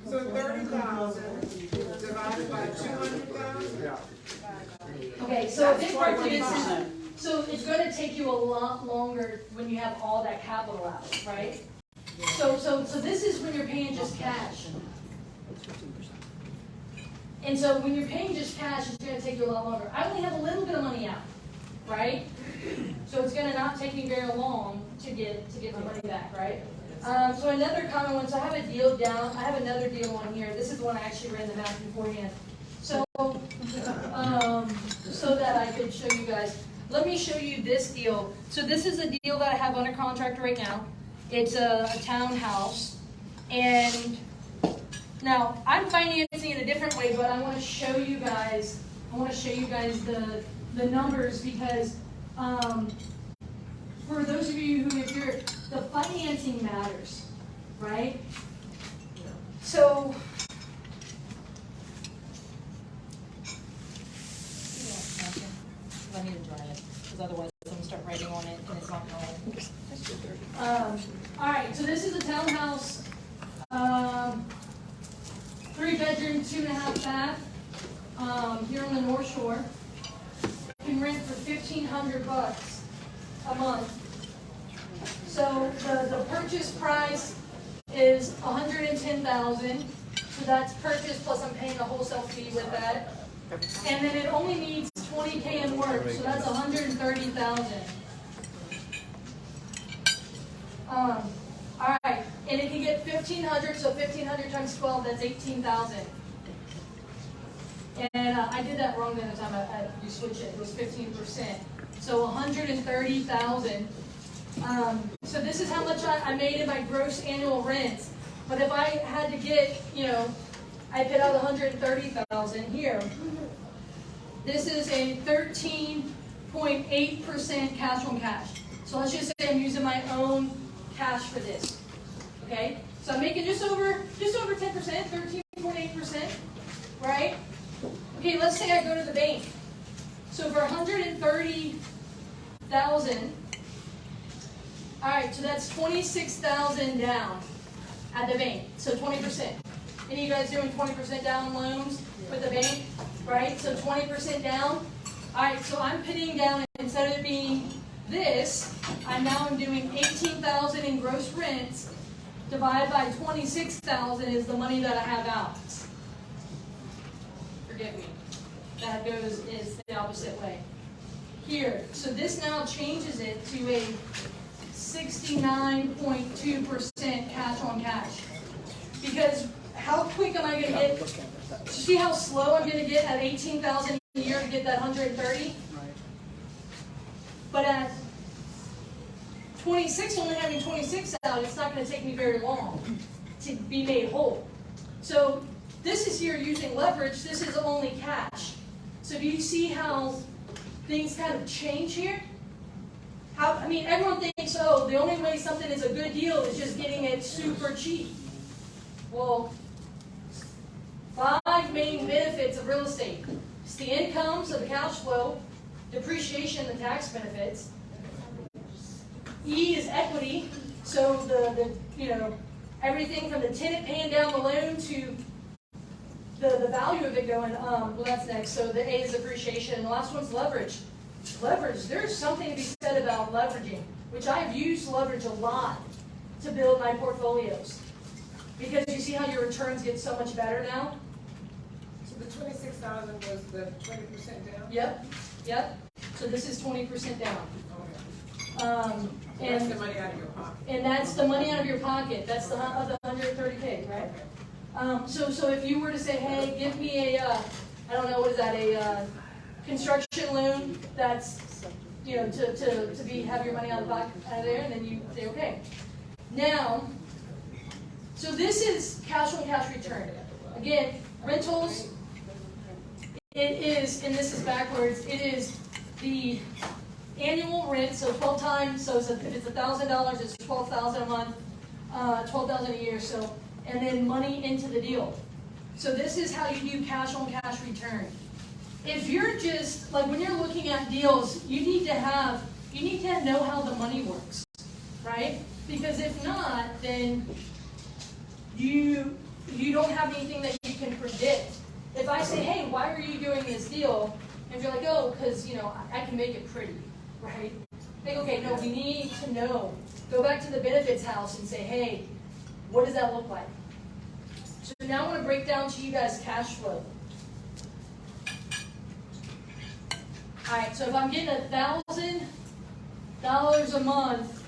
So 30,000 divided by 200,000? Okay, so a big part to this is, so it's going to take you a lot longer when you have all that capital out, right? So this is when you're paying just cash. And so when you're paying just cash, it's going to take you a lot longer. I only have a little bit of money out, right? So it's going to not take me very long to get the money back, right? So another common one. So I have a deal down. I have another deal on here. This is the one I actually ran the math beforehand. So so that I could show you guys. Let me show you this deal. So this is a deal that I have under contract right now. It's a townhouse, and now I'm financing it a different way, but I want to show you guys. The numbers because for those of you who, if you're, the financing matters, right? So. I need to dry it, because otherwise I'm going to start writing on it and it's not going. All right, so this is a townhouse, 3-bedroom, 2.5 bath, here on the North Shore. You can rent for $1,500 a month. So the purchase price is $110,000. So that's purchase plus I'm paying a wholesale fee with that. And then it only needs $20K in work, so that's $130,000. All right, and it can get 1,500, so 1,500 times 12, that's 18,000. And I did that wrong the other time. You switch it. It was 15%. So 130,000. So this is how much I made in my gross annual rent. But if I had to get, I put out 130,000 here. This is a 13.8% cash on cash. So let's just say I'm using my own cash for this. Okay? So I'm making just over 10%, 13.8%, right? Okay, let's say I go to the bank. So for 130,000, all right, so that's 26,000 down at the bank. So 20%. Any of you guys doing 20% down loans with the bank, right? So 20% down. All right, so I'm putting down, instead of it being this, I'm doing 18,000 in gross rent. Divided by 26,000 is the money that I have out. Forgive me. That is the opposite way. Here, so this now changes it to a 69.2% cash on cash. Because how quick am I going to get? See how slow I'm going to get at 18,000 a year to get that 130? But at 26, only having 26 out, it's not going to take me very long to be made whole. So this is here using leverage. This is only cash. So do you see how things kind of change here? Everyone thinks, oh, the only way something is a good deal is just getting it super cheap. Well, 5 main benefits of real estate. It's the income, so the cash flow, depreciation, the tax benefits. E is equity, so the everything from the tenant paying down the loan to the value of it going, well, that's next. So the A is appreciation, and the last one's leverage. Leverage, there's something to be said about leveraging, which I've used leverage a lot to build my portfolios. Because you see how your returns get so much better now? So the 26,000 was the 20% down? Yep. So this is 20% down. Okay. That's the money out of your pocket. And that's the money out of your pocket. That's the 130K, right? So if you were to say, hey, give me a, I don't know, what is that, a construction loan that's, to have your money out of there, and then you say, okay. Now, so this is cash on cash return. Again, rentals, it is, and this is backwards, it is the annual rent, so 12 times, so if it's $1,000, it's 12,000 a month, 12,000 a year, so, and then money into the deal. So this is how you do cash on cash return. If you're just, like when you're looking at deals, you need to know how the money works, right? Because if not, then you don't have anything that you can predict. If I say, hey, why are you doing this deal? And you're like, oh, because, I can make it pretty, right? Like, okay, no, we need to know. Go back to the benefits house and say, hey, what does that look like? So now I want to break down to you guys cash flow. All right, so if I'm getting $1,000 a month,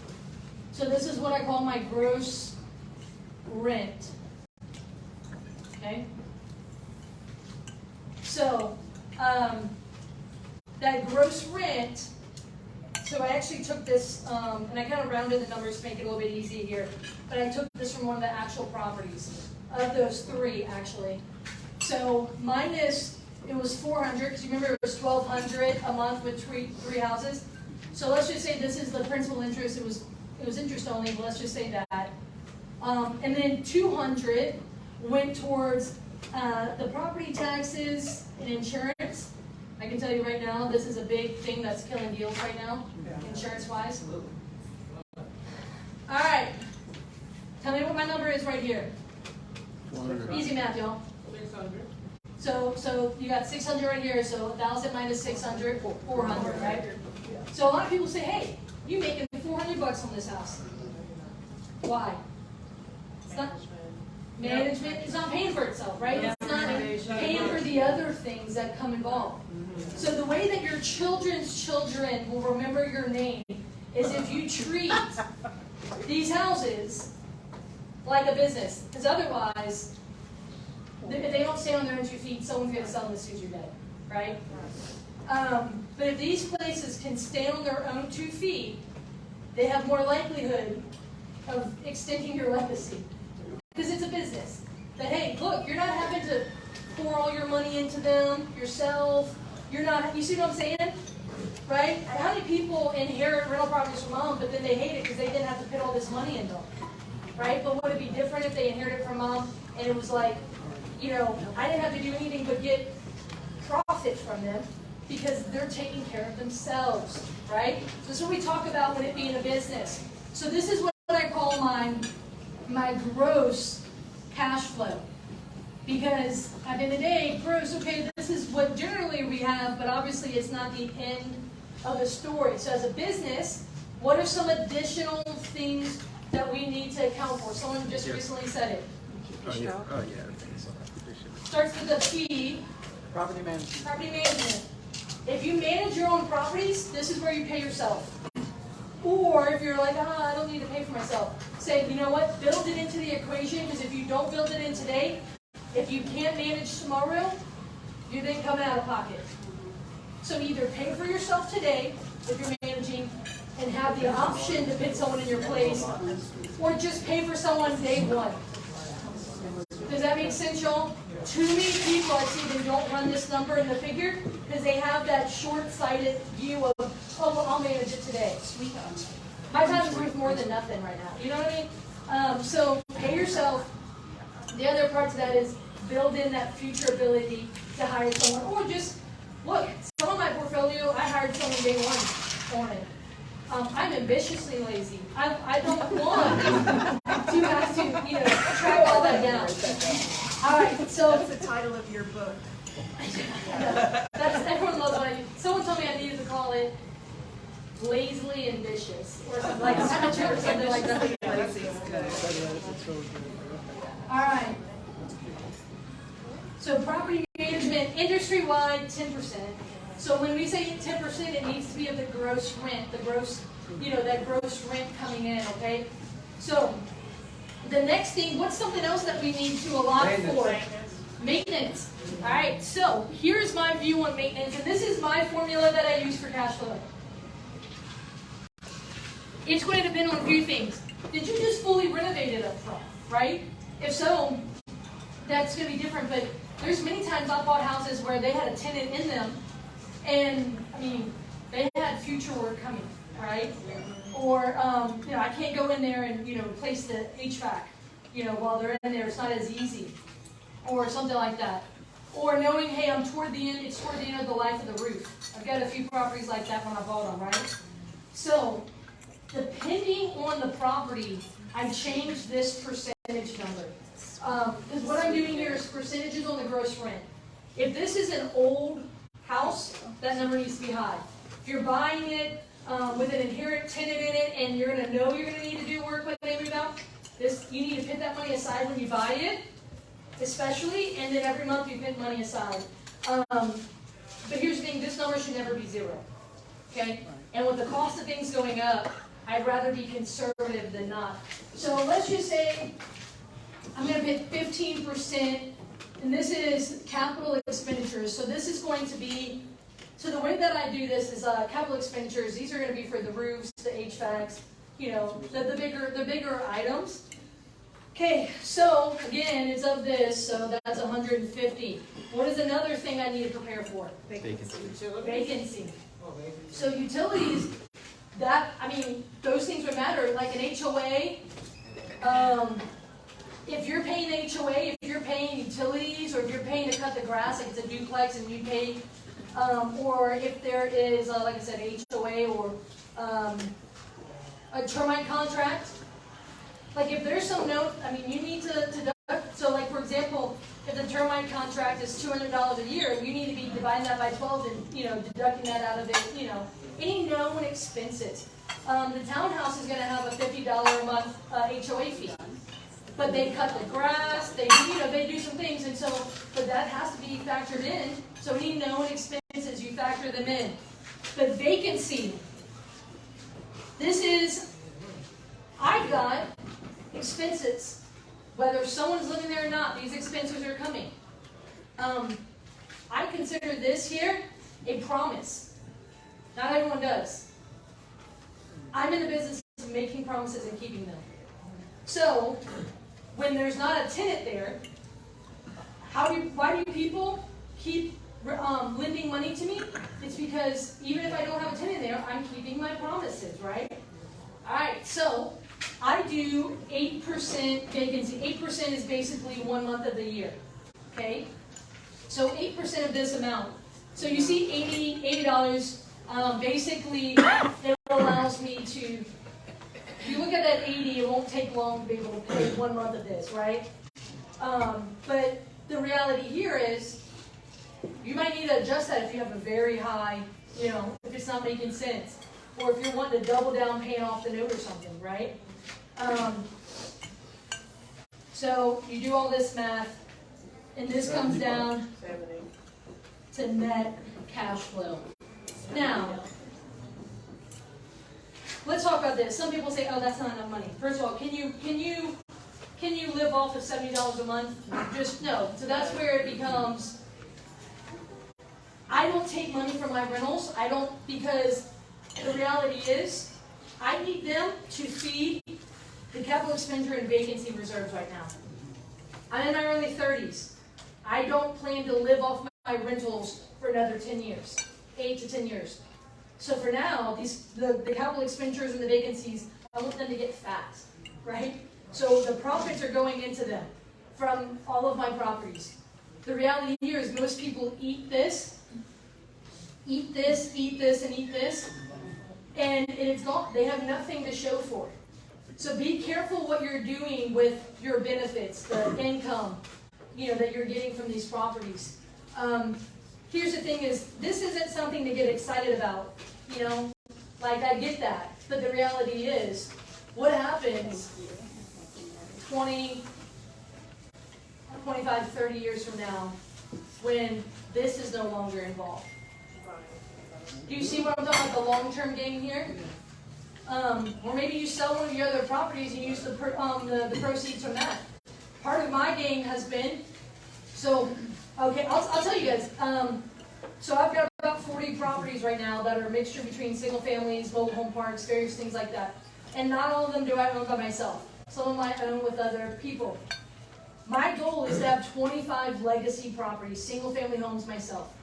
so this is what I call my gross rent. Okay? So, that gross rent, so I actually took this, and I kind of rounded the numbers to make it a little bit easy here, but I took this from one of the actual properties, of those 3, actually. So, minus, it was 400, because you remember it was 1,200 a month with 3 houses. So let's just say this is the principal interest, it was interest only, but let's just say that. And then 200 went towards the property taxes and insurance. I can tell you right now, this is a big thing that's killing deals right now, insurance-wise. All right. Tell me what my number is right here. 400. Easy math, y'all. 600. So you got 600 right here, so 1,000 minus 600, 400, right? So a lot of people say, hey, you making $400 on this house. Why? It's not management. It's not paying for itself, right? It's not paying for the other things that come involved. So the way that your children's children will remember your name is if you treat these houses like a business, because otherwise, if they don't stay on their own 2 feet, someone's going to sell them as soon as you're dead, right? But if these places can stand on their own 2 feet, they have more likelihood of extending your legacy. Because it's a business. That, hey, look, you're not having to pour all your money into them yourself. You're not, you see what I'm saying? Right? How many people inherit rental properties from mom, but then they hate it because they didn't have to put all this money into them? Right? But would it be different if they inherited from mom and it was like, you know, I didn't have to do anything but get profit from them because they're taking care of themselves, right? This is what we talk about when it being a business. So this is what I call my gross cash flow. Because at the end of the day, gross, okay, this is what generally we have, but obviously it's not the end of the story. So as a business, what are some additional things that we need to account for? Someone just recently said it. Oh, yeah, I think so. Starts with the P. Property management. Property management. If you manage your own properties, this is where you pay yourself. Or if you're like, I don't need to pay for myself, say, you know what, build it into the equation, because if you don't build it in today, if you can't manage tomorrow, you're then coming out of pocket. So either pay for yourself today, if you're managing, and have the option to put someone in your place, or just pay for someone day one. Does that make sense, y'all? Too many people I see them don't run this number in the figure because they have that short-sighted view of, oh, well, I'll manage it today. My time is worth more than nothing right now. You know what I mean? So pay yourself. The other part to that is build in that future ability to hire someone, or just look. Some of my portfolio, I hired someone day one on it. I'm ambitiously lazy. I don't want to have to, you know, track all that down. All right, so That's the title of your book. that's everyone loves what I do. Someone told me I needed to call it lazily ambitious or something like that, or something like that. All right. So property management, industry-wide, 10%. So when we say 10%, it needs to be of the gross rent, the gross, you know, that gross rent coming in, okay? So the next thing, what's something else that we need to allot for? Maintenance. All right, so here's my view on maintenance, and this is my formula that I use for cash flow. It's going to depend on a few things. Did you just fully renovate it up front, right? If so, that's going to be different, but there's many times I've bought houses where they had a tenant in them, and, I mean, they had future work coming, right? Or, you know, I can't go in there and, you know, replace the HVAC, you know, while they're in there. It's not as easy. Or something like that. Or knowing, hey, it's toward the end of the life of the roof. I've got a few properties like that when I bought them, right? So, depending on the property, I change this percentage number. Because what I'm doing here is percentages on the gross rent. If this is an old house, that number needs to be high. If you're buying it with an inherent tenant in it, and you're going to know you're going to need to do work when they move out, you need to put that money aside when you buy it, especially, and then every month you put money aside. But here's the thing, this number should never be zero, okay? And with the cost of things going up, I'd rather be conservative than not. So let's just say I'm going to put 15%, and this is capital expenditures. So this is going to be, so the way that I do this is capital expenditures. These are going to be for the roofs, the HVACs, you know, the bigger items. Okay, so again, it's of this, so that's 150. What is another thing I need to prepare for? Vacancy. So utilities, those things would matter, like an HOA. If you're paying HOA, if you're paying utilities, or if you're paying to cut the grass, like it's a duplex and you pay, or if there is, like I said, HOA or a termite contract. Like if there's some note, you need to deduct. So like for example, if the termite contract is $200 a year, you need to be dividing that by 12 and, you know, deducting that out of it, you know, any known expenses. The townhouse is going to have a $50 a month HOA fee. But they cut the grass, they do some things, and so, but that has to be factored in. So any known expenses, you factor them in. But vacancy, this is, I've got expenses. Whether someone's living there or not, these expenses are coming. I consider this here a promise. Not everyone does. I'm in the business of making promises and keeping them. So, when there's not a tenant there, why do people keep lending money to me? It's because even if I don't have a tenant there, I'm keeping my promises, right? Alright, so I do 8% vacancy. 8% is basically 1 month of the year. Okay? So 8% of this amount. So you see $80. Basically, it allows me to, if you look at that 80, it won't take long to be able to pay 1 month of this, right? But the reality here is, you might need to adjust that if you have a very high, if it's not making sense. Or if you're wanting to double down paying off the note or something, right? So you do all this math, and this comes down to net cash flow. Now, let's talk about this. Some people say, "Oh, that's not enough money." First of all, can you live off of $70 a month? Just no. So that's where it becomes. I don't take money from my rentals. I don't, because the reality is, I need them to feed the capital expenditure and vacancy reserves right now. I'm in my early 30s. I don't plan to live off my rentals for another 10 years, 8 to 10 years. So for now, the capital expenditures and the vacancies, I want them to get fat, right? So the profits are going into them from all of my properties. The reality here is most people eat this, and eat this, and it's not, they have nothing to show for it. So be careful what you're doing with your benefits, the income, that you're getting from these properties. Here's the thing is, this isn't something to get excited about, like I get that. But the reality is, what happens 20, 25, 30 years from now when this is no longer involved? Do you see what I'm talking about, the long-term game here? Or maybe you sell one of your other properties and use the proceeds from that. Part of my game has been, I'll tell you guys. So I've got about 40 properties right now that are a mixture between single families, mobile home parks, various things like that. And not all of them do I own by myself. Some of them I own with other people. My goal is to have 25 legacy properties, single family homes myself.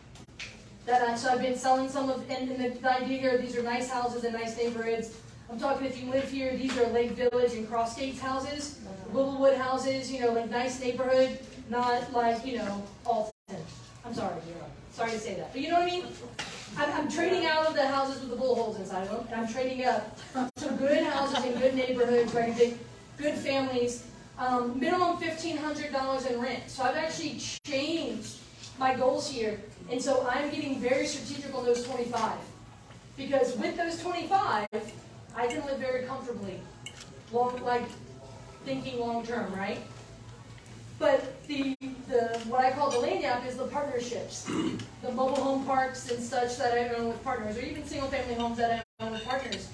So I've been selling some of, and the idea here, these are nice houses in nice neighborhoods. I'm talking if you live here, these are Lake Village and Cross Gates houses, Littlewood houses, like nice neighborhood, not like, Alton. I'm sorry to say that. But you know what I mean? I'm trading out of the houses with the bullet holes inside of them, and I'm trading up some good houses in good neighborhoods, right? Good families. Minimum $1,500 in rent. So I've actually changed my goals here. And so I'm getting very strategic on those 25. Because with those 25, I can live very comfortably. Thinking long term, right? But the what I call the land app is the partnerships. The mobile home parks and such that I own with partners, or even single family homes that I own with partners.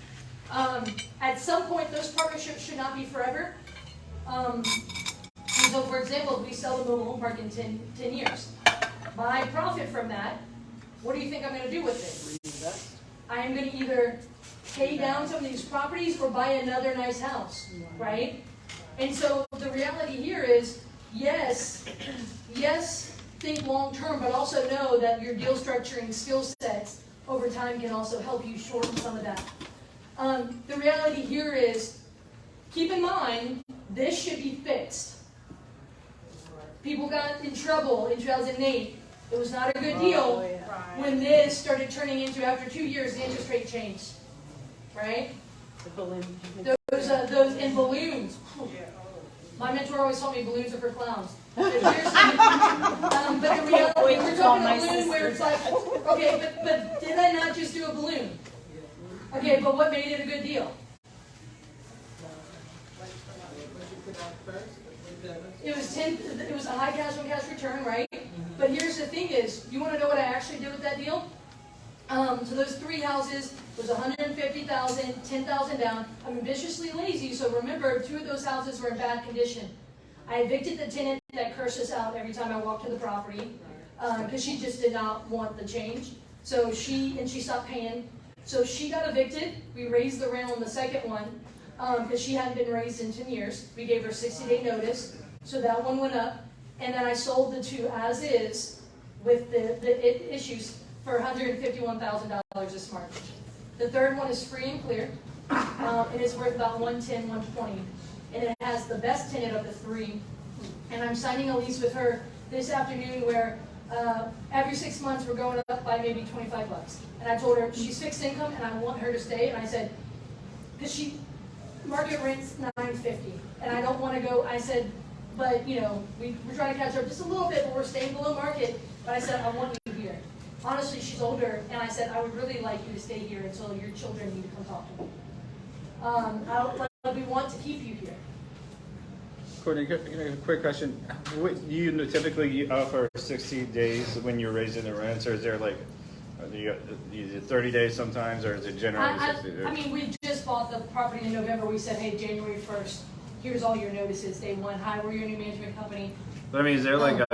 At some point, those partnerships should not be forever. So for example, if we sell the mobile home park in 10 years, my profit from that, what do you think I'm going to do with it? Reinvest. I am going to either pay down some of these properties or buy another nice house, right? And so the reality here is, yes, think long term, but also know that your deal structuring skill sets over time can also help you shorten some of that. The reality here is, keep in mind, this should be fixed. People got in trouble in 2008. It was not a good deal when this started turning into, after 2 years, the interest rate changed. Right? The balloon. Those in balloons. My mentor always told me balloons are for clowns. But the reality, we're talking a balloon where it's like, okay, but did I not just do a balloon? Okay, but what made it a good deal? It was a high cash on cash return, right? But here's the thing is, you want to know what I actually did with that deal? So those 3 houses was $150,000, $10,000 down. I'm ambitiously lazy, so remember, 2 of those houses were in bad condition. I evicted the tenant that cursed us out every time I walked to the property because she just did not want the change. So she stopped paying. So she got evicted. We raised the rent on the second one because she hadn't been raised in 10 years. We gave her 60-day notice. So that one went up. And then I sold the two as is with the issues for $151,000 this March. The third one is free and clear. And it's worth about $110,000, $120,000. And it has the best tenant of the three. And I'm signing a lease with her this afternoon where every 6 months we're going up by maybe $25. And I told her she's fixed income and I want her to stay. And I said, because market rent's $950, and I don't want to go. I said, but you know, we're trying to catch up just a little bit, but we're staying below market. But I said, I want you here. Honestly, she's older, and I said, I would really like you to stay here until your children need to come talk to me. We want to keep you here. Courtney, a quick question. Do you typically offer 60 days when you're raising the rents, or is there like, is it 30 days sometimes, or is it generally 60 days? I mean, we just bought the property in November. We said, hey, January 1st, here's all your notices. Day one, hi, we're your new management company. But I mean, is there like a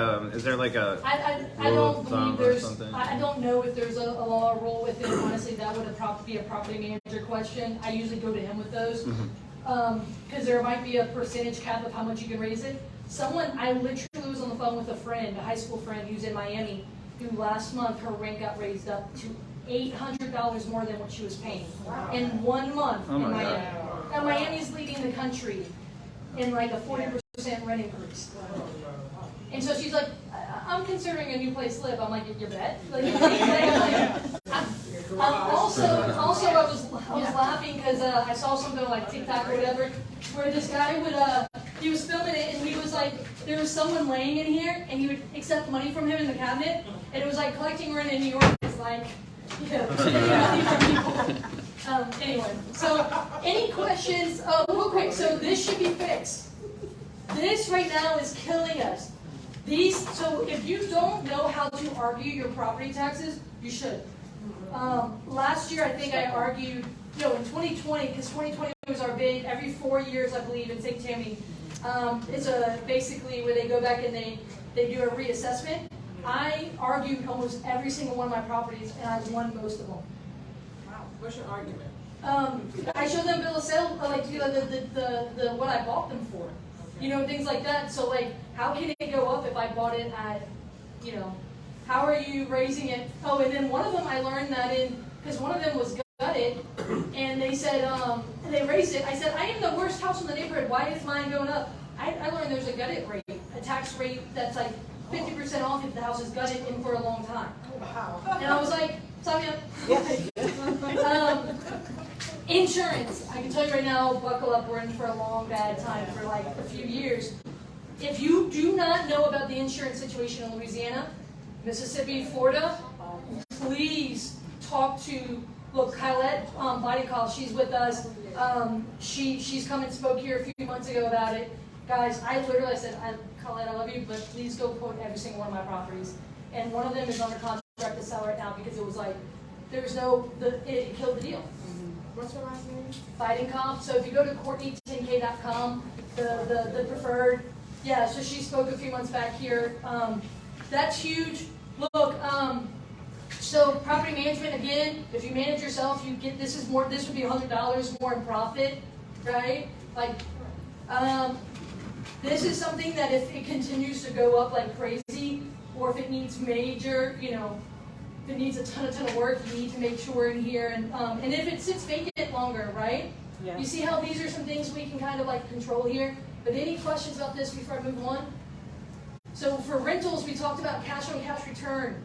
I rule don't of believe thumb or there's, something? I don't know if there's a law or rule with it. Honestly, that would be a property manager question. I usually go to him with those. Because there might be a percentage cap of how much you can raise it. I literally was on the phone with a friend, a high school friend who's in Miami, who last month her rent got raised up to $800 more than what she was paying in 1 month in Miami. Now Miami's leading the country in like a 40% rent increase. And so she's like, I'm considering a new place to live. I'm like, you bet. Like, also, I was laughing because I saw something like TikTok or whatever, where this guy he was filming it, and he was like, there was someone laying in here, and he would accept money from him in the cabinet, and it was like collecting rent in New York is like, you know, money from people. Anyway, so any questions? Real quick, so this should be fixed. This right now is killing us. So if you don't know how to argue your property taxes, you should. Last year, I think I argued, in 2020, because 2020 was our big, every 4 years, I believe, in St. Tammany, it's basically where they go back and they do a reassessment. I argued almost every single one of my properties, and I won most of them. Wow, what's your argument? I showed them bill of sale, like, the what I bought them for. Things like that. So, like, how can it go up if I bought it at, how are you raising it? Oh, and then one of them I learned that because one of them was gutted, and they said, they raised it. I said, I am the worst house in the neighborhood. Why is mine going up? I learned there's a gutted rate, a tax rate that's like 50% off if the house is gutted in for a long time. Wow. And I was like, sign me up. Insurance. I can tell you right now, buckle up, we're in for a long, bad time for like a few years. If you do not know about the insurance situation in Louisiana, Mississippi, Florida, please talk to, Kylette Bodycall, she's with us. She's come and spoke here a few months ago about it. Guys, I literally said, Kylette, I love you, but please go quote every single one of my properties. And one of them is under contract to sell right now because it was like, it killed the deal. What's your last name? Fighting Comp. So if you go to CourtneyTinK.com, the preferred, so she spoke a few months back here. That's huge. Look, so property management, again, if you manage yourself, you get, this would be $100 more in profit, right? Like, this is something that if it continues to go up like crazy, or if it needs major, if it needs a ton of work, you need to make sure in here, and if it sits vacant longer, right? Yeah. You see how these are some things we can kind of like control here? But any questions about this before I move on? So for rentals, we talked about cash on cash return.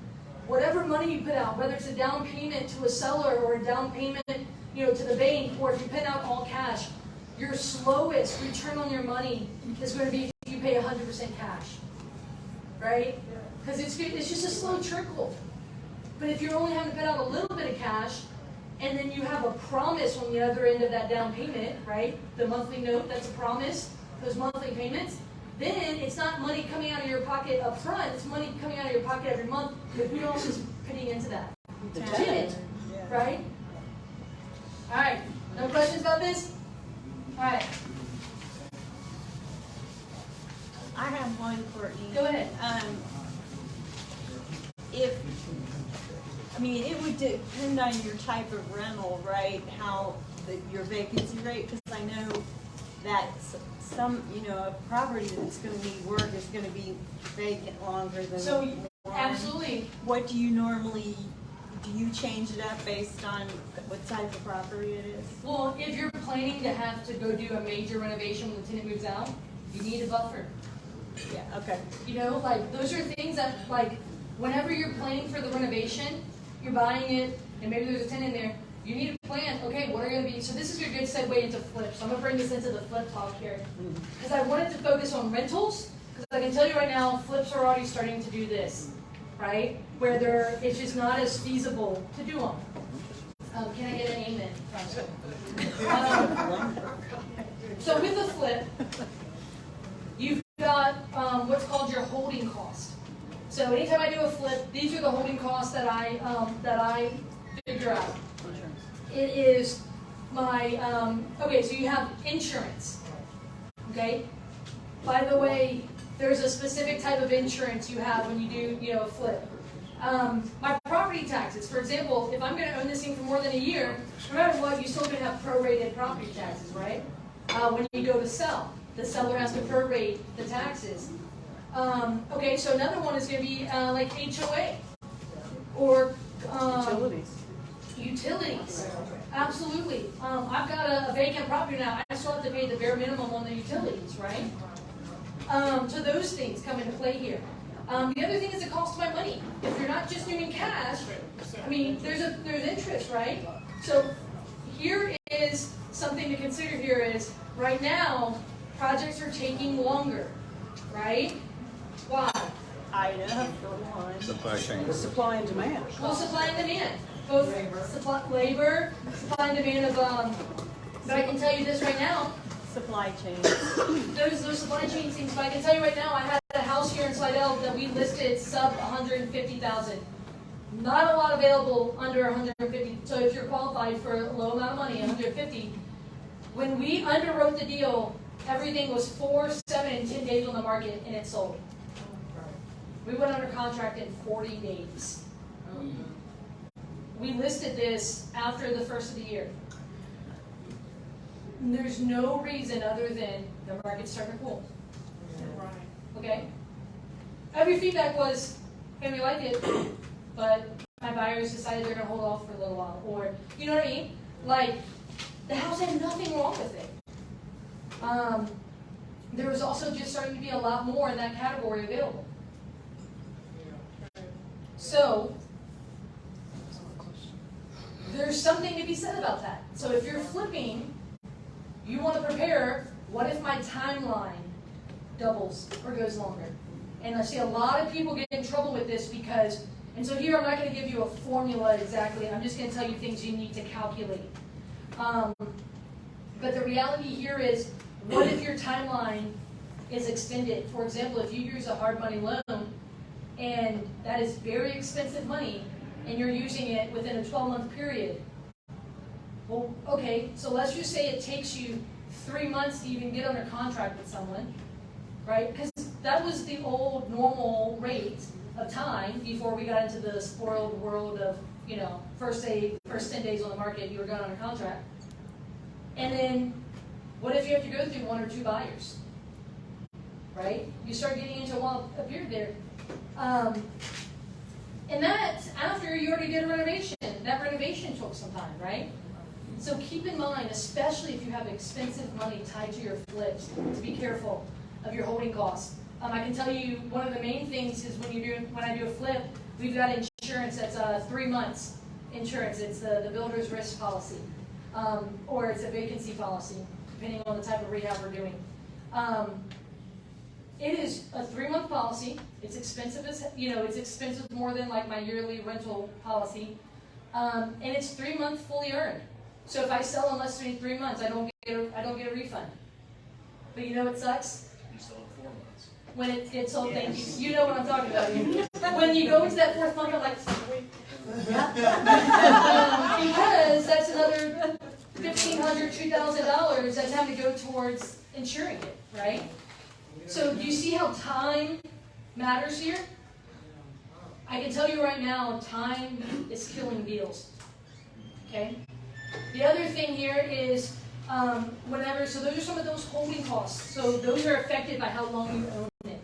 Whatever money you put out, whether it's a down payment to a seller or a down payment, to the bank, or if you put out all cash, your slowest return on your money is going to be if you pay 100% cash, right? Because it's just a slow trickle. But if you're only having to put out a little bit of cash, and then you have a promise on the other end of that down payment, right? The monthly note, that's a promise, those monthly payments, then it's not money coming out of your pocket up front, it's money coming out of your pocket every month, but who else is putting into that? The tenant, right? All right, no questions about this? All right. I have one, Courtney. Go ahead. If I mean, it would depend on your type of rental, right? How your vacancy rate, because I know that some, a property that's gonna need work is gonna be vacant longer than. So, one. absolutely. What do you change it up based on what type of property it is? Well, if you're planning to have to go do a major renovation when the tenant moves out, you need a buffer. Yeah, okay. Those are things that, whenever you're planning for the renovation, you're buying it, and maybe there's a tenant in there, you need a plan, okay, what are going to be, so this is your good segue into flips. So I'm going to bring this into the flip talk here. Because I wanted to focus on rentals, because I can tell you right now, flips are already starting to do this, right? Where it's just not as feasible to do them. Can I get an amen? So with a flip, you've got what's called your holding cost. So anytime I do a flip, these are the holding costs that I figure out. It is my okay. So you have insurance. Okay. By the way, there's a specific type of insurance you have when you do a flip. My property taxes, for example, if I'm going to own this thing for more than a year, no matter what, you still going to have prorated property taxes, right? When you go to sell, the seller has to prorate the taxes. Okay, so another one is going to be like HOA or utilities. Absolutely. I've got a vacant property now. I still have to pay the bare minimum on the utilities, right? So those things come into play here. The other thing is the cost of my money. If you're not just doing cash, I mean, there's interest, right? So here is something to consider here is, right now, projects are taking longer, right? Why? Ida, for one. Supply chain. Supply and demand. Well, supply and demand. Both labor, supply and demand of, but I can tell you this right now, Supply chain. those supply chain things, but I can tell you right now, I had a house here in Slidell that we listed sub 150,000. Not a lot available under 150, so if you're qualified for a low amount of money, 150. When we underwrote the deal, everything was 4, 7, and 10 days on the market, and it sold. We went under contract in 40 days. We listed this after the first of the year. There's no reason other than the market's starting to cool. Okay? Every feedback was, hey, we like it, but my buyers decided they're going to hold off for a little while. Or, you know what I mean? Like, the house had nothing wrong with it. There was also just starting to be a lot more in that category available. So, there's something to be said about that. So if you're flipping, you want to prepare, what if my timeline doubles or goes longer? And I see a lot of people get in trouble with this because, and so here I'm not going to give you a formula exactly, I'm just going to tell you things you need to calculate. But the reality here is, what if your timeline is extended? For example, if you use a hard money loan, and that is very expensive money, and you're using it within a 12-month period. Well, okay, so let's just say it takes you 3 months to even get under contract with someone, right? Because that was the old normal rate of time before we got into the spoiled world of, first 10 days on the market, you were going under contract. And then, what if you have to go through 1 or 2 buyers, right? You start getting into a period there. And that's after you already did a renovation. That renovation took some time, right? So keep in mind, especially if you have expensive money tied to your flips, to be careful of your holding costs. I can tell you one of the main things is when I do a flip, we've got insurance that's 3 months insurance. It's the builder's risk policy, or it's a vacancy policy, depending on the type of rehab we're doing. It is a 3-month policy. It's expensive it's expensive more than like my yearly rental policy. And it's 3 months fully earned. So if I sell in less than 3 months, I don't get a refund. But you know what sucks? You sell it 4 months. When it gets sold, thank you. You know what I'm talking about. When you go into that 4th month, I'm like, because that's another $1,500, $2,000 that's having to go towards insuring it, right? So do you see how time matters here? I can tell you right now, time is killing deals. Okay? The other thing here is so those are some of those holding costs. So those are affected by how long you own it.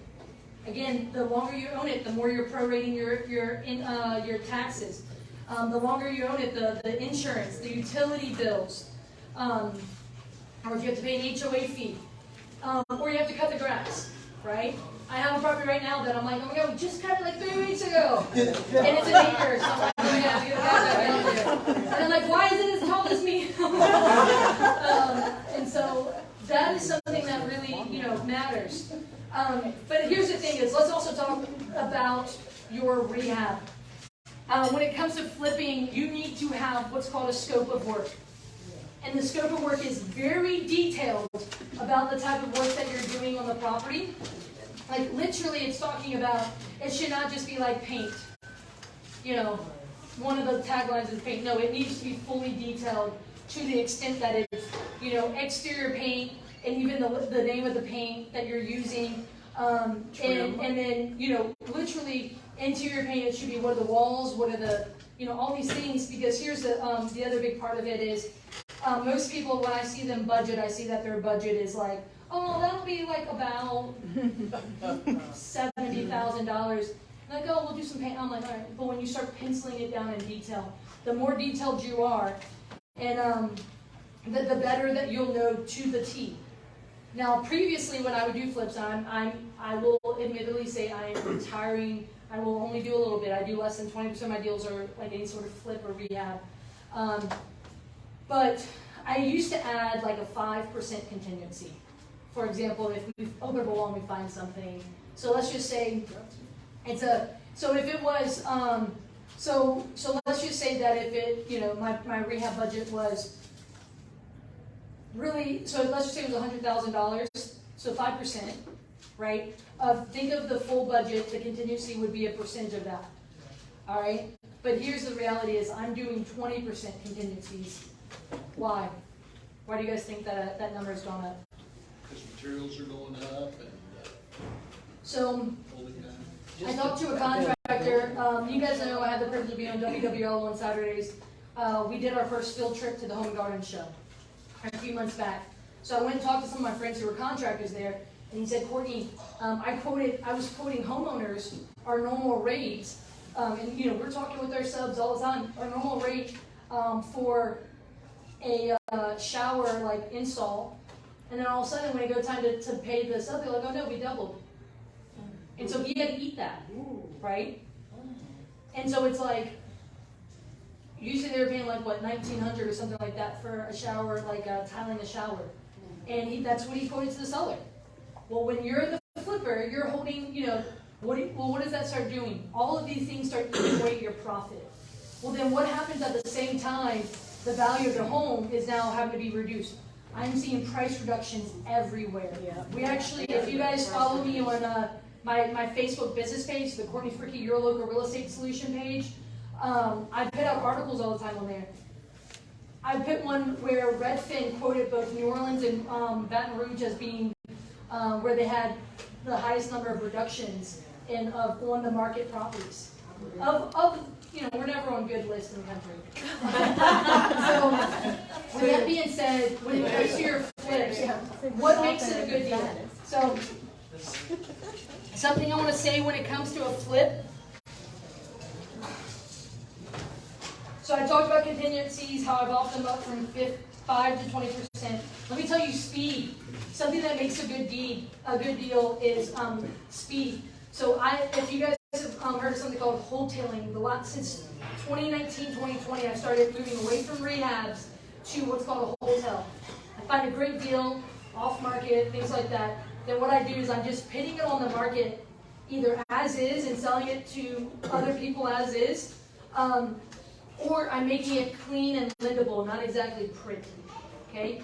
Again, the longer you own it, the more you're prorating your taxes. The longer you own it, the insurance, the utility bills, or if you have to pay an HOA fee, or you have to cut the grass, right? I have a property right now that I'm like, oh my god, we just cut it like 3 weeks ago, and it's an acre. So I'm like, oh yeah, we got that down there. And I'm like, why is it as tall as me? And so that is something that really, matters. But here's the thing: is let's also talk about your rehab. When it comes to flipping, you need to have what's called a scope of work. And the scope of work is very detailed about the type of work that you're doing on the property. Like literally it's talking about, it should not just be like paint. One of the taglines is paint. No, it needs to be fully detailed to the extent that it's, exterior paint and even the name of the paint that you're using. And then, literally interior paint, it should be what are the walls, what are the, all these things, because here's the other big part of it is, most people, when I see them budget, I see that their budget is like, oh, that'll be like about $70,000. Like, oh, we'll do some paint. I'm like, all right. But when you start penciling it down in detail, the more detailed you are, and the better that you'll know to the T. Now, previously, when I would do flips, I will admittedly say I am retiring. I will only do a little bit. I do less than 20% of my deals are like any sort of flip or rehab. But I used to add like a 5% contingency. For example, if we over the wall and we find something. So let's just say so if it was, so let's just say that if it, my rehab budget was really, so let's just say it was $100,000, so 5%, right? Think of the full budget, the contingency would be a percentage of that, all right? But here's the reality is I'm doing 20% contingencies. Why? Why do you guys think that that number has gone up? Because materials are going up and So holding down. I talked to a contractor. You guys know I had the privilege of being on WWL on Saturdays. We did our first field trip to the Home and Garden Show a few months back. So I went and talked to some of my friends who were contractors there, and he said, Courtney, I was quoting homeowners our normal rates, and we're talking with our subs all the time. Our normal rate for a shower like install, and then all of a sudden when it go time to pay the sub, they're like, oh no, we doubled. And so he had to eat that, right? And so it's like, usually they were paying like what, $1,900 or something like that for a shower, like tiling a shower. And that's what he quoted to the seller. Well, when you're the flipper, you're holding, what does that start doing? All of these things start eating away at your profit. Well, then what happens at the same time? The value of the home is now having to be reduced. I'm seeing price reductions everywhere. Yeah. We actually, if you guys follow me on my Facebook business page, the Courtney Fricky Your Local Real Estate Solution page, I put out articles all the time on there. I put one where Redfin quoted both New Orleans and Baton Rouge as being where they had the highest number of reductions in on the market properties. We're never on good lists in the country. So, with that being said, when it comes to your flips, what makes it a good deal? So, something I want to say when it comes to a flip. So I talked about contingencies, how I've offed them up from 5 to 20%. Let me tell you speed. Something that makes a good deal is speed. So if you guys have heard of something called wholetailing, since 2019, 2020, I've started moving away from rehabs to what's called a wholesale. I find a great deal, off market, things like that. Then what I do is I'm just pitting it on the market, either as is and selling it to other people as is, or I'm making it clean and lendable, not exactly pretty. Okay?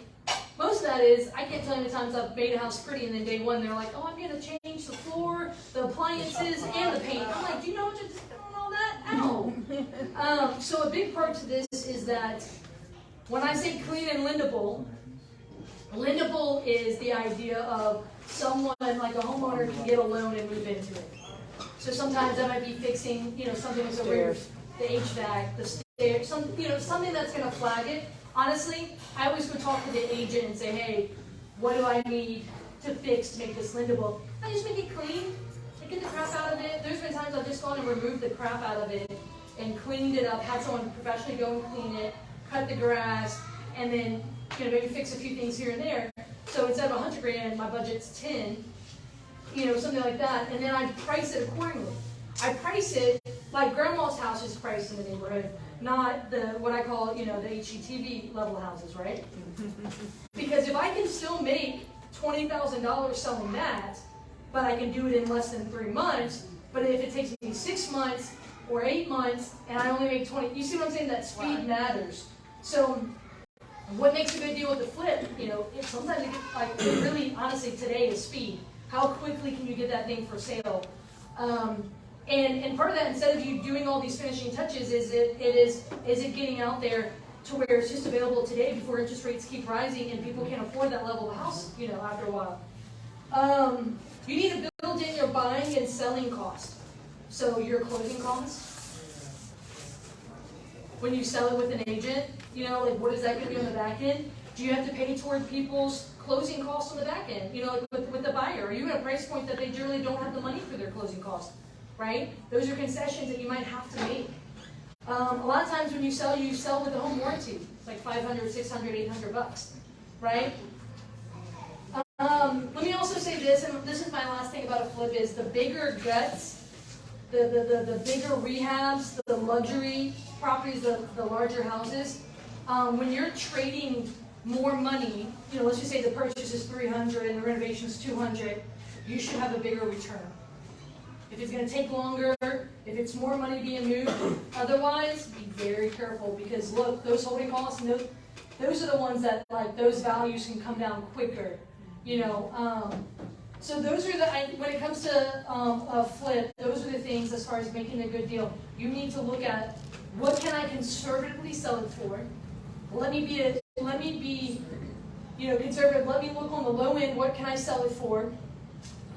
Most of that is, I can't tell you how many times I've made a house pretty and then day one they're like, oh, I'm going to change the floor, the appliances, and the paint. I'm like, do you know what you're just doing all that? Ow! So a big part to this is that when I say clean and lendable is the idea of someone, like a homeowner, can get a loan and move into it. So sometimes that might be fixing, you know, something with the roof, the HVAC, the stairs, something that's gonna flag it. Honestly, I always go talk to the agent and say, hey, what do I need to fix to make this lendable? I just make it clean, I get the crap out of it. There's been times I've just gone and removed the crap out of it and cleaned it up, had someone professionally go and clean it, cut the grass, and then, you know, maybe fix a few things here and there. So instead of $100,000, my budget's 10, you know, something like that, and then I price it accordingly. I price it like grandma's house is priced in the neighborhood, not the, what I call, you know, the HGTV level houses, right? Because if I can still make $20,000 selling that, but I can do it in less than 3 months, but if it takes me 6 months or 8 months, and I only make 20, you see what I'm saying? That speed matters. So what makes a good deal with the flip? You know, sometimes it gets, like, it really, honestly, today is speed. How quickly can you get that thing for sale? And part of that, instead of you doing all these finishing touches, is it getting out there to where it's just available today before interest rates keep rising and people can't afford that level of house, you know, after a while. You need to build in your buying and selling cost. So your closing costs, when you sell it with an agent, you know, like what is that going to be on the back end? Do you have to pay toward people's closing costs on the back end? You know, like with the buyer, are you at a price point that they generally don't have the money for their closing costs, right? Those are concessions that you might have to make. A lot of times when you sell with a home warranty. It's like $500, $600, $800, right? Let me also say this, and this is my last thing about a flip, is the bigger guts, the bigger rehabs, the luxury properties, the larger houses, when you're trading more money, you know, let's just say the purchase is $300 and the renovation is $200, you should have a bigger return. If it's going to take longer, if it's more money being moved, otherwise, be very careful because look, those holding costs, those are the ones that, like, those values can come down quicker, you know. So those are when it comes to a flip, those are the things as far as making a good deal. You need to look at what can I conservatively sell it for. Let me be, you know, conservative. Let me look on the low end. What can I sell it for?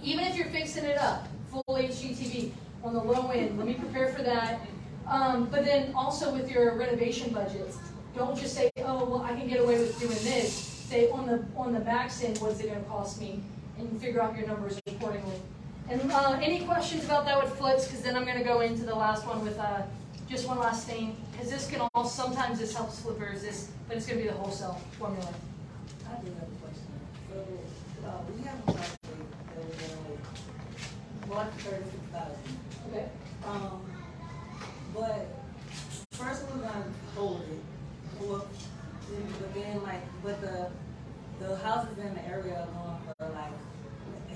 Even if you're fixing it up, full HGTV on the low end. Let me prepare for that. But then also with your renovation budgets, don't just say, oh, well, I can get away with doing this. Say on the max end, what's it going to cost me, and figure out your numbers accordingly. And any questions about that with flips? Because then I'm going to go into the last one with just one last thing, because this can all, sometimes this helps flippers, but it's going to be the wholesale formula. I do have a question. So we have a property that was bought for $36,000. Okay. But first we're gonna hold it, but then but the houses in the area are going for like,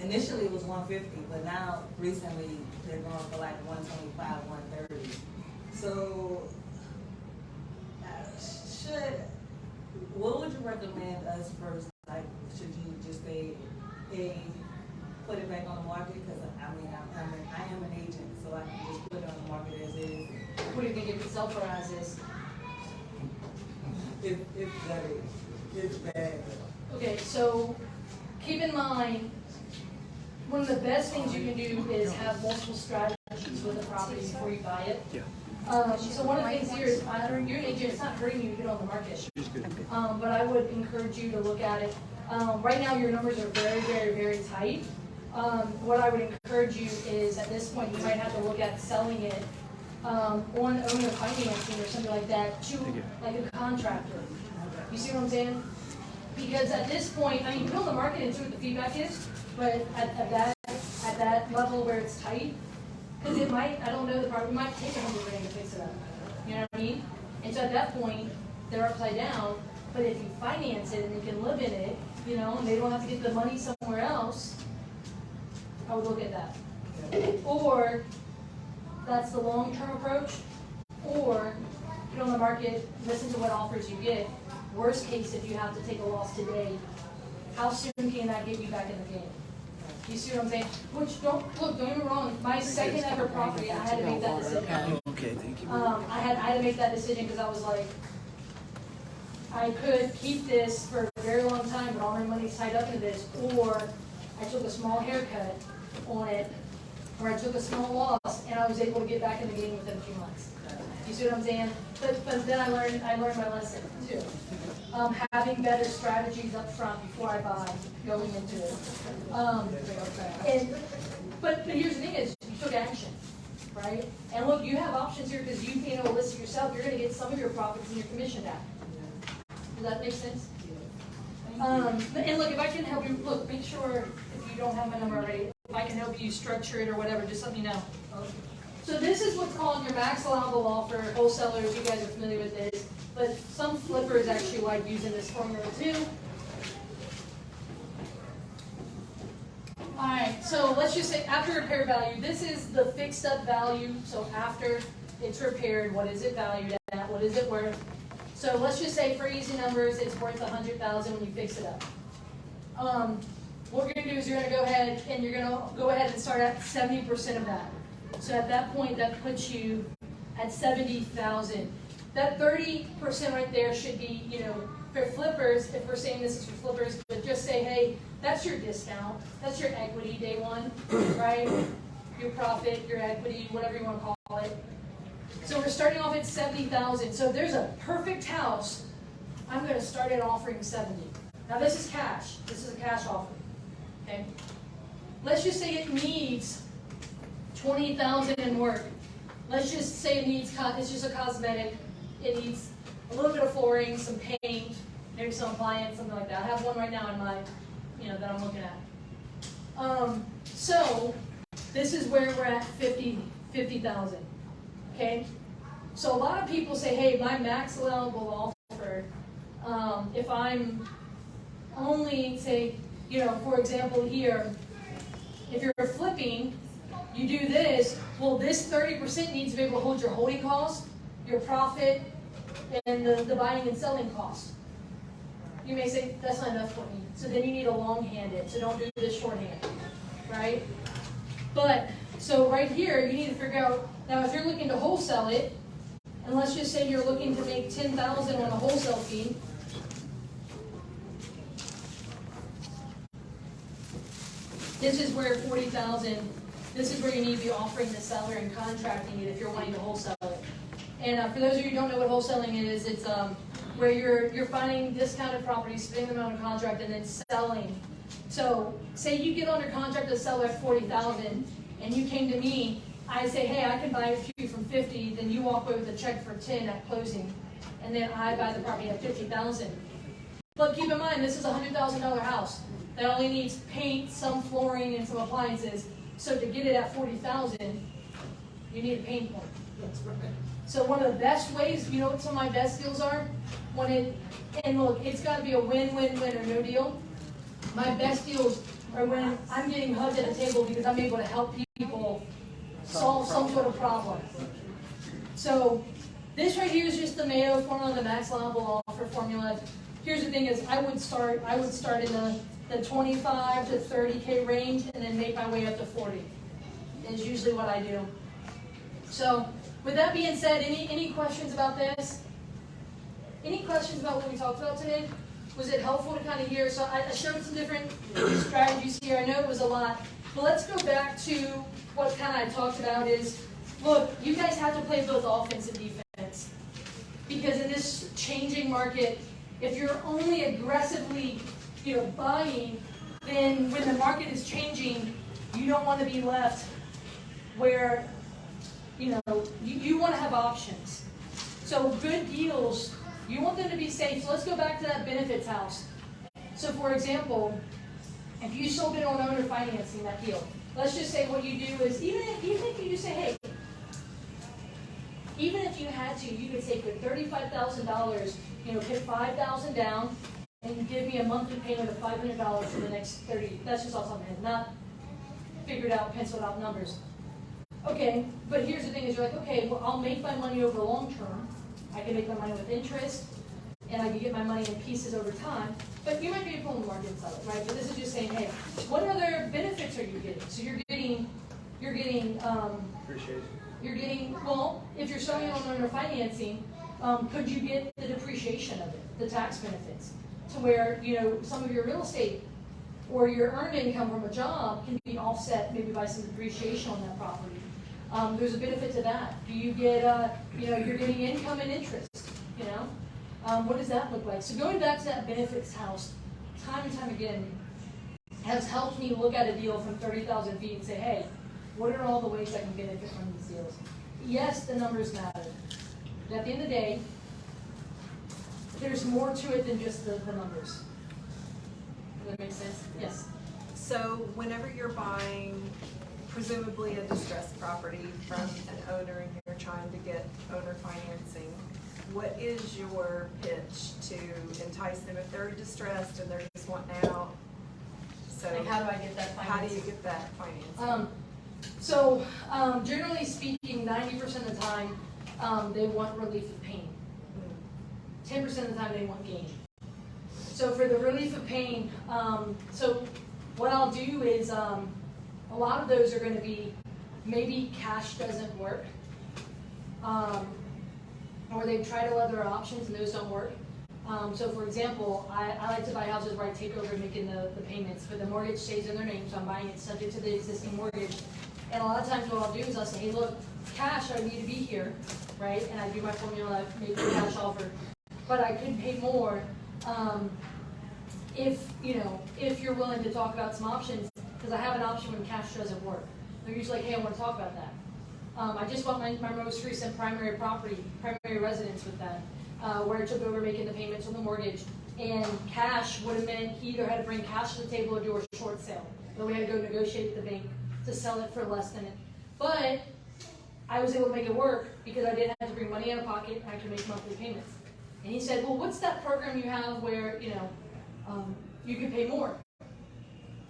initially it was $150, but now recently they're going for like $125, $130. So what would you recommend us first? Like, should you just say, hey, put it back on the market? Because I am an agent, so I can just put it on the market as is. What do you think it could sell for as is? It's bad. Okay, so keep in mind, one of the best things you can do is have multiple strategies with a property before you buy it. Yeah. So one of the things here is, your agent, it's not hurting you to get on the market. But I would encourage you to look at it. Right now, your numbers are very, very, very tight. What I would encourage you is, at this point, you might have to look at selling it on owner financing or something like that to like a contractor. You see what I'm saying? Because at this point, I mean, you put on the market and see what the feedback is, but at that level where it's tight, because it might, I don't know the property, it might take $100,000 to fix it up. You know what I mean? And so at that point, they're upside down. But if you finance it and you can live in it, you know, and they don't have to get the money somewhere else, I would look at that. Or that's the long-term approach, or put on the market, listen to what offers you get. Worst case, if you have to take a loss today, how soon can that get you back in the game? You see what I'm saying? Which, don't get me wrong, my second ever property, I had to make that decision. Okay, thank you. I had to make that decision because I was like, I could keep this for a very long time, but all my money's tied up in this, or I took a small haircut on it where I took a small loss and I was able to get back in the game within a few months. You see what I'm saying? But then I learned my lesson too. Having better strategies up front before I buy, going into it. But here's the thing is, you took action, right? And look, you have options here because you being able to list it yourself, you're going to get some of your profits and your commission back. Does that make sense? And look, if I can help you, look, make sure if you don't have my number already, if I can help you structure it or whatever, just let me know. So this is what's called your max allowable offer. Wholesalers, you guys are familiar with this, but some flippers actually like using this formula too. All right, so let's just say after repair value, this is the fixed up value. So after it's repaired, what is it valued at? What is it worth? So let's just say for easy numbers, it's worth $100,000 when you fix it up. What we're gonna do is you're gonna go ahead and start at 70% of that. So at that point, that puts you at $70,000. That 30% right there should be, for flippers, if we're saying this is for flippers, but just say, hey, that's your discount, that's your equity day one, right? Your profit, your equity, whatever you want to call it. So we're starting off at $70,000. So if there's a perfect house, I'm going to start at offering $70,000. Now this is cash. This is a cash offer. Okay. Let's just say it needs $20,000 in work. Let's just say it's just a cosmetic. It needs a little bit of flooring, some paint, maybe some appliance, something like that. I have one right now in my, that I'm looking at. So this is where we're at 50,000. Okay. So a lot of people say, hey, my max allowable offer, if I'm only say, for example here, if you're flipping, you do this, well, this 30% needs to be able to hold your holding costs, your profit, and the buying and selling costs. You may say, that's not enough for me. So then you need a long-handed, so don't do this shorthand, right? But, so right here, you need to figure out, now if you're looking to wholesale it, and let's just say you're looking to make $10,000 on a wholesale fee, this is where $40,000, this is where you need to be offering the seller and contracting it if you're wanting to wholesale it. And for those of you who don't know what wholesaling is, it's where you're finding discounted properties, putting them under contract, and then selling. So say you get under contract to sell at $40,000, and you came to me, I say, hey, I can buy it for you from $50,000, then you walk away with a check for $10,000 at closing, and then I buy the property at $50,000. But keep in mind, this is a $100,000 house that only needs paint, some flooring, and some appliances. So to get it at $40,000, you need a pain point. That's right. So one of the best ways, you know what some of my best deals are? And look, it's got to be a win-win-win or no deal. My best deals are when I'm getting hugged at a table because I'm able to help people solve some sort of problem. So this right here is just the Mayo formula, the max allowable offer formula. Here's the thing is I would start in the 25 to 30K range and then make my way up to 40 is usually what I do. So with that being said, any questions about this? Any questions about what we talked about today? Was it helpful to kind of hear? So I showed some different strategies here. I know it was a lot. But let's go back to what kind of I talked about is, look, you guys have to play both offense and defense. Because in this changing market, if you're only aggressively buying, then when the market is changing, you don't want to be left where you want to have options. So good deals, you want them to be safe. So let's go back to that benefits house. So for example, if you sold it on owner financing, that deal, let's just say what you do is, even if you just say, hey, even if you had to, you could take your $35,000, put $5,000 down, and give me a monthly payment of $500 for the next 30. That's just off the top of my head, not figured out, penciled out numbers. Okay, but here's the thing is you're like, okay, well, I'll make my money over the long term. I can make my money with interest, and I can get my money in pieces over time. But you might be pulling the market and sell it, right? But this is just saying, hey, what other benefits are you getting? So you're getting appreciation. Well, if you're selling on owner financing, could you get the depreciation of it, the tax benefits, to where some of your real estate or your earned income from a job can be offset maybe by some depreciation on that property. There's a benefit to that. Do you get, you're getting income and interest, what does that look like? So going back to that benefits house, time and time again, has helped me look at a deal from 30,000 feet and say, hey, what are all the ways I can benefit from these deals? Yes, the numbers matter. But at the end of the day, there's more to it than just the numbers. Does that make sense? Yes. So whenever you're buying presumably a distressed property from an owner and you're trying to get owner financing, what is your pitch to entice them if they're distressed and they're just wanting out? So Like, how do I get that financing? how do you get that financing? Generally speaking, 90% of the time, they want relief of pain. 10% of the time, they want gain. So for the relief of pain, so what I'll do is, a lot of those are going to be maybe cash doesn't work, or they've tried other options and those don't work. So for example, I like to buy houses where I take over making the payments, but the mortgage stays in their name, so I'm buying it subject to the existing mortgage. And a lot of times what I'll do is I'll say, hey look, cash, I need to be here, right? And I do my formula, I make the cash offer. But I could pay more if you're willing to talk about some options, because I have an option when cash doesn't work. They're usually like, hey, I want to talk about that. I just bought my most recent primary residence with that, where I took over making the payments on the mortgage, and cash would have meant he either had to bring cash to the table or do a short sale. But we had to go negotiate with the bank to sell it for less than it. But I was able to make it work because I didn't have to bring money out of pocket, I could make monthly payments. And he said, well, what's that program you have where, you can pay more?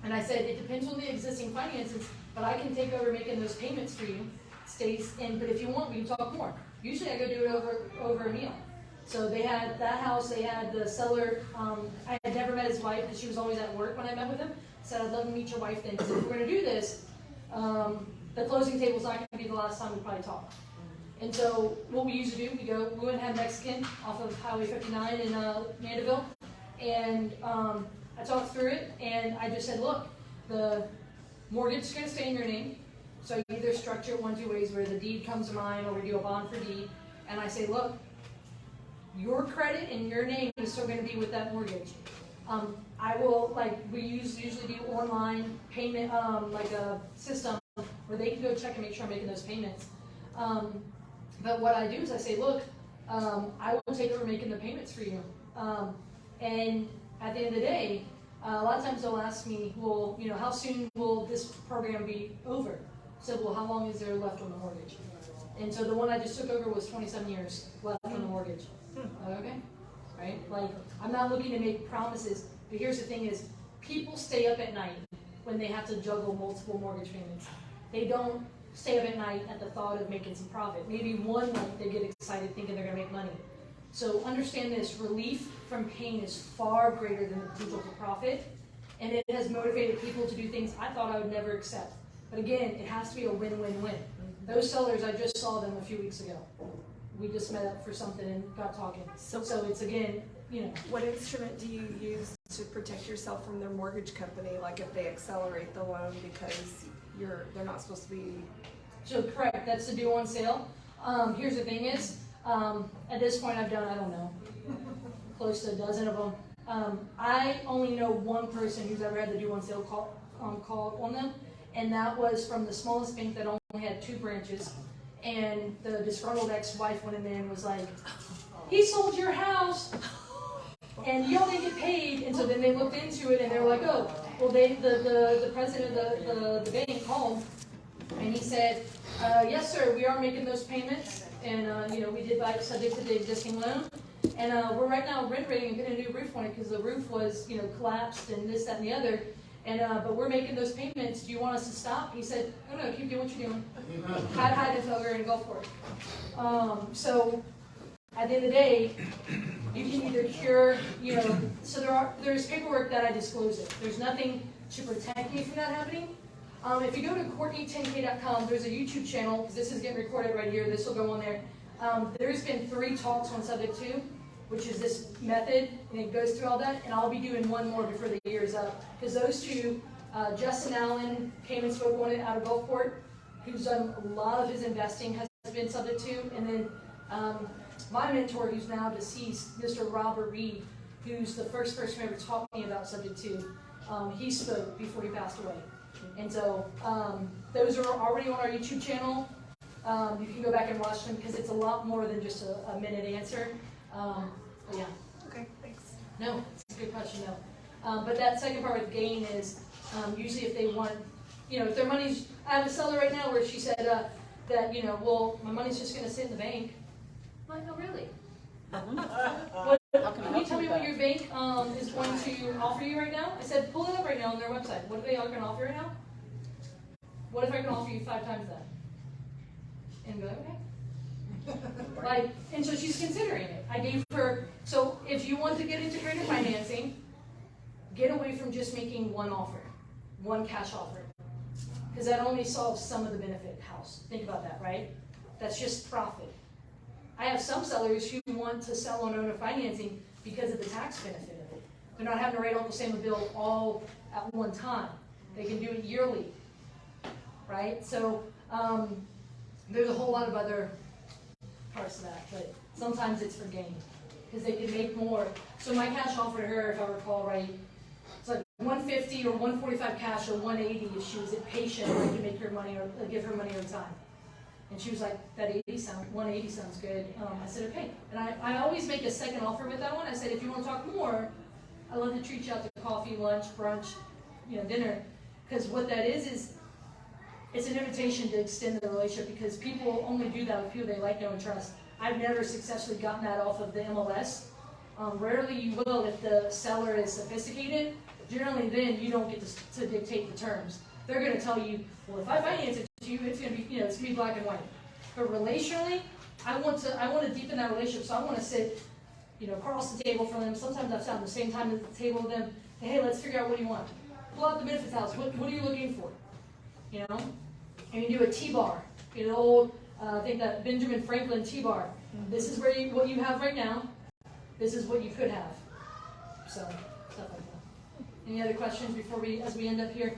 And I said, it depends on the existing finances, but I can take over making those payments for you, stays in, but if you want, we can talk more. Usually I go do it over a meal. So they had that house, they had the seller, I had never met his wife, and she was always at work when I met with him. Said, I'd love to meet your wife then, because if we're gonna do this, the closing table's not gonna be the last time we probably talk. And so what we usually do, we went and had Mexican off of Highway 59 in Mandeville, and I talked through it, and I just said, look, the mortgage is gonna stay in your name, so you either structure it 1-2 ways, where the deed comes to mine, or we do a bond for deed, and I say, look, your credit and your name is still gonna be with that mortgage. I will, we usually do online payment, like a system where they can go check and make sure I'm making those payments. But what I do is I say, look, I will take over making the payments for you. And at the end of the day, a lot of times they'll ask me, well, how soon will this program be over? I said, well, how long is there left on the mortgage? And so the one I just took over was 27 years left on the mortgage. Okay? Right? I'm not looking to make promises, but here's the thing is, people stay up at night when they have to juggle multiple mortgage payments. They don't stay up at night at the thought of making some profit. Maybe one night they get excited thinking they're gonna make money. So understand this, relief from pain is far greater than the potential for profit, and it has motivated people to do things I thought I would never accept. But again, it has to be a win-win-win. Those sellers, I just saw them a few weeks ago. We just met up for something and got talking. So it's again, What instrument do you use to protect yourself from their mortgage company, like if they accelerate the loan because they're not supposed to be? So correct, that's the due on sale. Here's the thing is, at this point I've done, I don't know, close to a dozen of them. I only know one person who's ever had the due on sale called on them, and that was from the smallest bank that only had 2 branches. And the disgruntled ex-wife went in there and was like, he sold your house, and y'all didn't get paid. And so then they looked into it, and they were like, oh, well, the president of the bank called, and he said, yes, sir, we are making those payments, and we did buy it subject to the existing loan, and we're right now renovating and putting a new roof on it because the roof was collapsed and this, that, and the other. And but we're making those payments. Do you want us to stop? He said, no, keep doing what you're doing. Hide it over and go for it. So at the end of the day, you can either cure, so there's paperwork that I disclose it. There's nothing to protect me from that happening. If you go to CourtneyTenK.com, there's a YouTube channel, because this is getting recorded right here. This will go on there. There's been 3 talks on subject 2, which is this method, and it goes through all that, and I'll be doing one more before the year is up. Because those two, Justin Allen came and spoke on it out of Gulfport, who's done a lot of his investing, has been subject to, and then my mentor, who's now deceased, Mr. Robert Reed, who's the first person who ever taught me about subject to, he spoke before he passed away. And so those are already on our YouTube channel. You can go back and watch them because it's a lot more than just a minute answer. But yeah. Okay, thanks. No, it's a good question though. But that second part with gain is usually if they want, if their money's, I have a seller right now where she said that, well, my money's just going to sit in the bank. I'm like, no, really? Can you tell me what your bank is going to offer you right now? I said, pull it up right now on their website. What are they all going to offer right now? What if I can offer you 5 times that? And go, okay. And so she's considering it. I gave her, so if you want to get into creative financing, get away from just making one offer, one cash offer. Because that only solves some of the benefit house. Think about that, right? That's just profit. I have some sellers who want to sell on owner financing because of the tax benefit of it. They're not having to write almost the same bill all at one time. They can do it yearly, right? So there's a whole lot of other parts of that, but sometimes it's for gain because they can make more. So my cash offer to her, if I recall right, it's like 150 or 145 cash or 180 if she was patient, I could make her money or give her money over time. And she was like, that 180 sounds good. I said, okay. And I always make a second offer with that one. I said, if you want to talk more, I'd love to treat you out to coffee, lunch, brunch, dinner. Because what that is it's an invitation to extend the relationship because people only do that with people they like, know, and trust. I've never successfully gotten that off of the MLS. Rarely you will if the seller is sophisticated. Generally then you don't get to dictate the terms. They're going to tell you, well, if I finance it to you, it's going to be, it's going to be black and white. But relationally, I want to deepen that relationship. So I want to sit, across the table from them. Sometimes I've sat at the same time at the table with them. Hey, let's figure out what you want. Pull out the benefits house. What are you looking for? And you do a T-bar. An old, I think that Benjamin Franklin T-bar. This is what you have right now. This is what you could have. So stuff like that. Any other questions as we end up here?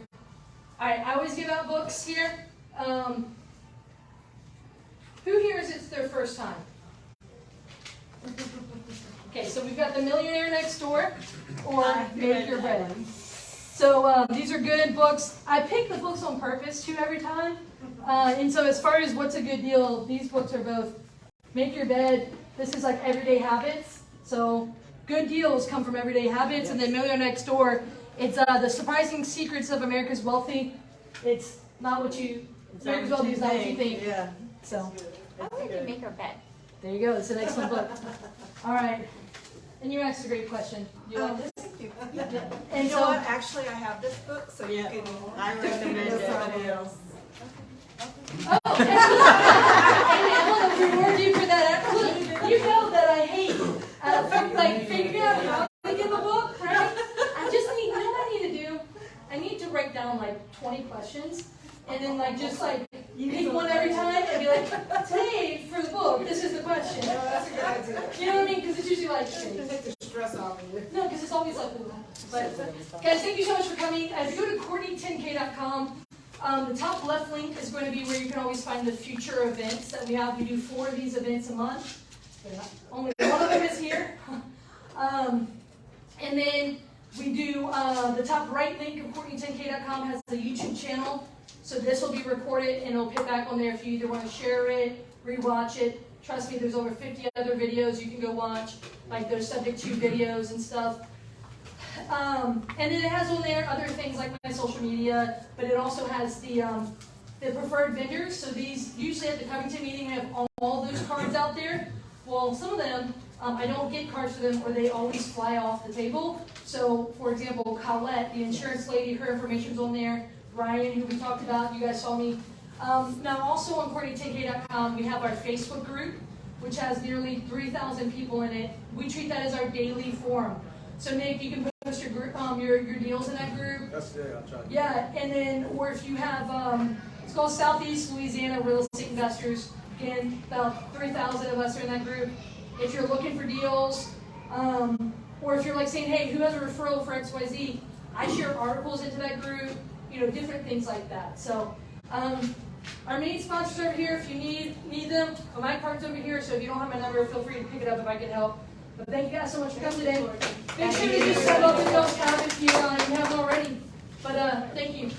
All right, I always give out books here. Who here is it's their first time? Okay, so we've got The Millionaire Next Door or Make Your Bed. So these are good books. I pick the books on purpose too every time. And so as far as what's a good deal, these books are both Make Your Bed. This is like Everyday Habits. So good deals come from Everyday Habits. And then Millionaire Next Door, it's The Surprising Secrets of America's Wealthy. It's not what you, America's Wealthy is not what you think. Yeah. So How would you make our bed? there you go. It's an excellent book. All right. And you asked a great question. Thank you. And You know so, what, actually, I have this book, so you can. I recommend it. Somebody else. oh, and I want to reward you for that. Look, you know that I hate figuring out how to give a book, right? I just need, what I need to do? I need to write down 20 questions, and then just pick one every time and be like, today for the book, this is the question. That's a good idea. You know what I mean? Because it's usually Take the stress off of you. no, because it's always but guys, thank you so much for coming. If you go to CourtneyTenK.com, the top left link is going to be where you can always find the future events that we have. We do 4 of these events a month. Only one of them is here. And then we do, the top right link of CourtneyTenK.com has the YouTube channel. So this will be recorded and it'll put back on there if you either want to share it, rewatch it. Trust me, there's over 50 other videos you can go watch, those subject to videos and stuff. And then it has on there other things like my social media, but it also has the preferred vendors. So these, usually at the Covington meeting, we have all those cards out there. Well, some of them, I don't get cards for them or they always fly off the table. So, for example, Colette, the insurance lady, her information's on there. Ryan, who we talked about, you guys saw me. Now, also on CourtneyTenK.com, we have our Facebook group, which has nearly 3,000 people in it. We treat that as our daily forum. So, Nick, you can post your group, your deals in that group. That's it, I'll try to. Yeah, and then, or if you have, it's called Southeast Louisiana Real Estate Investors. Again, about 3,000 of us are in that group. if you're looking for deals, or if you're like saying, hey, who has a referral for XYZ? I share articles into that group, different things like that. So, our main sponsors over here, if you need them. My card's over here, so if you don't have my number, feel free to pick it up if I can help. But thank you guys so much for coming today. Make sure to do sub up in those comments if you haven't already. But thank you.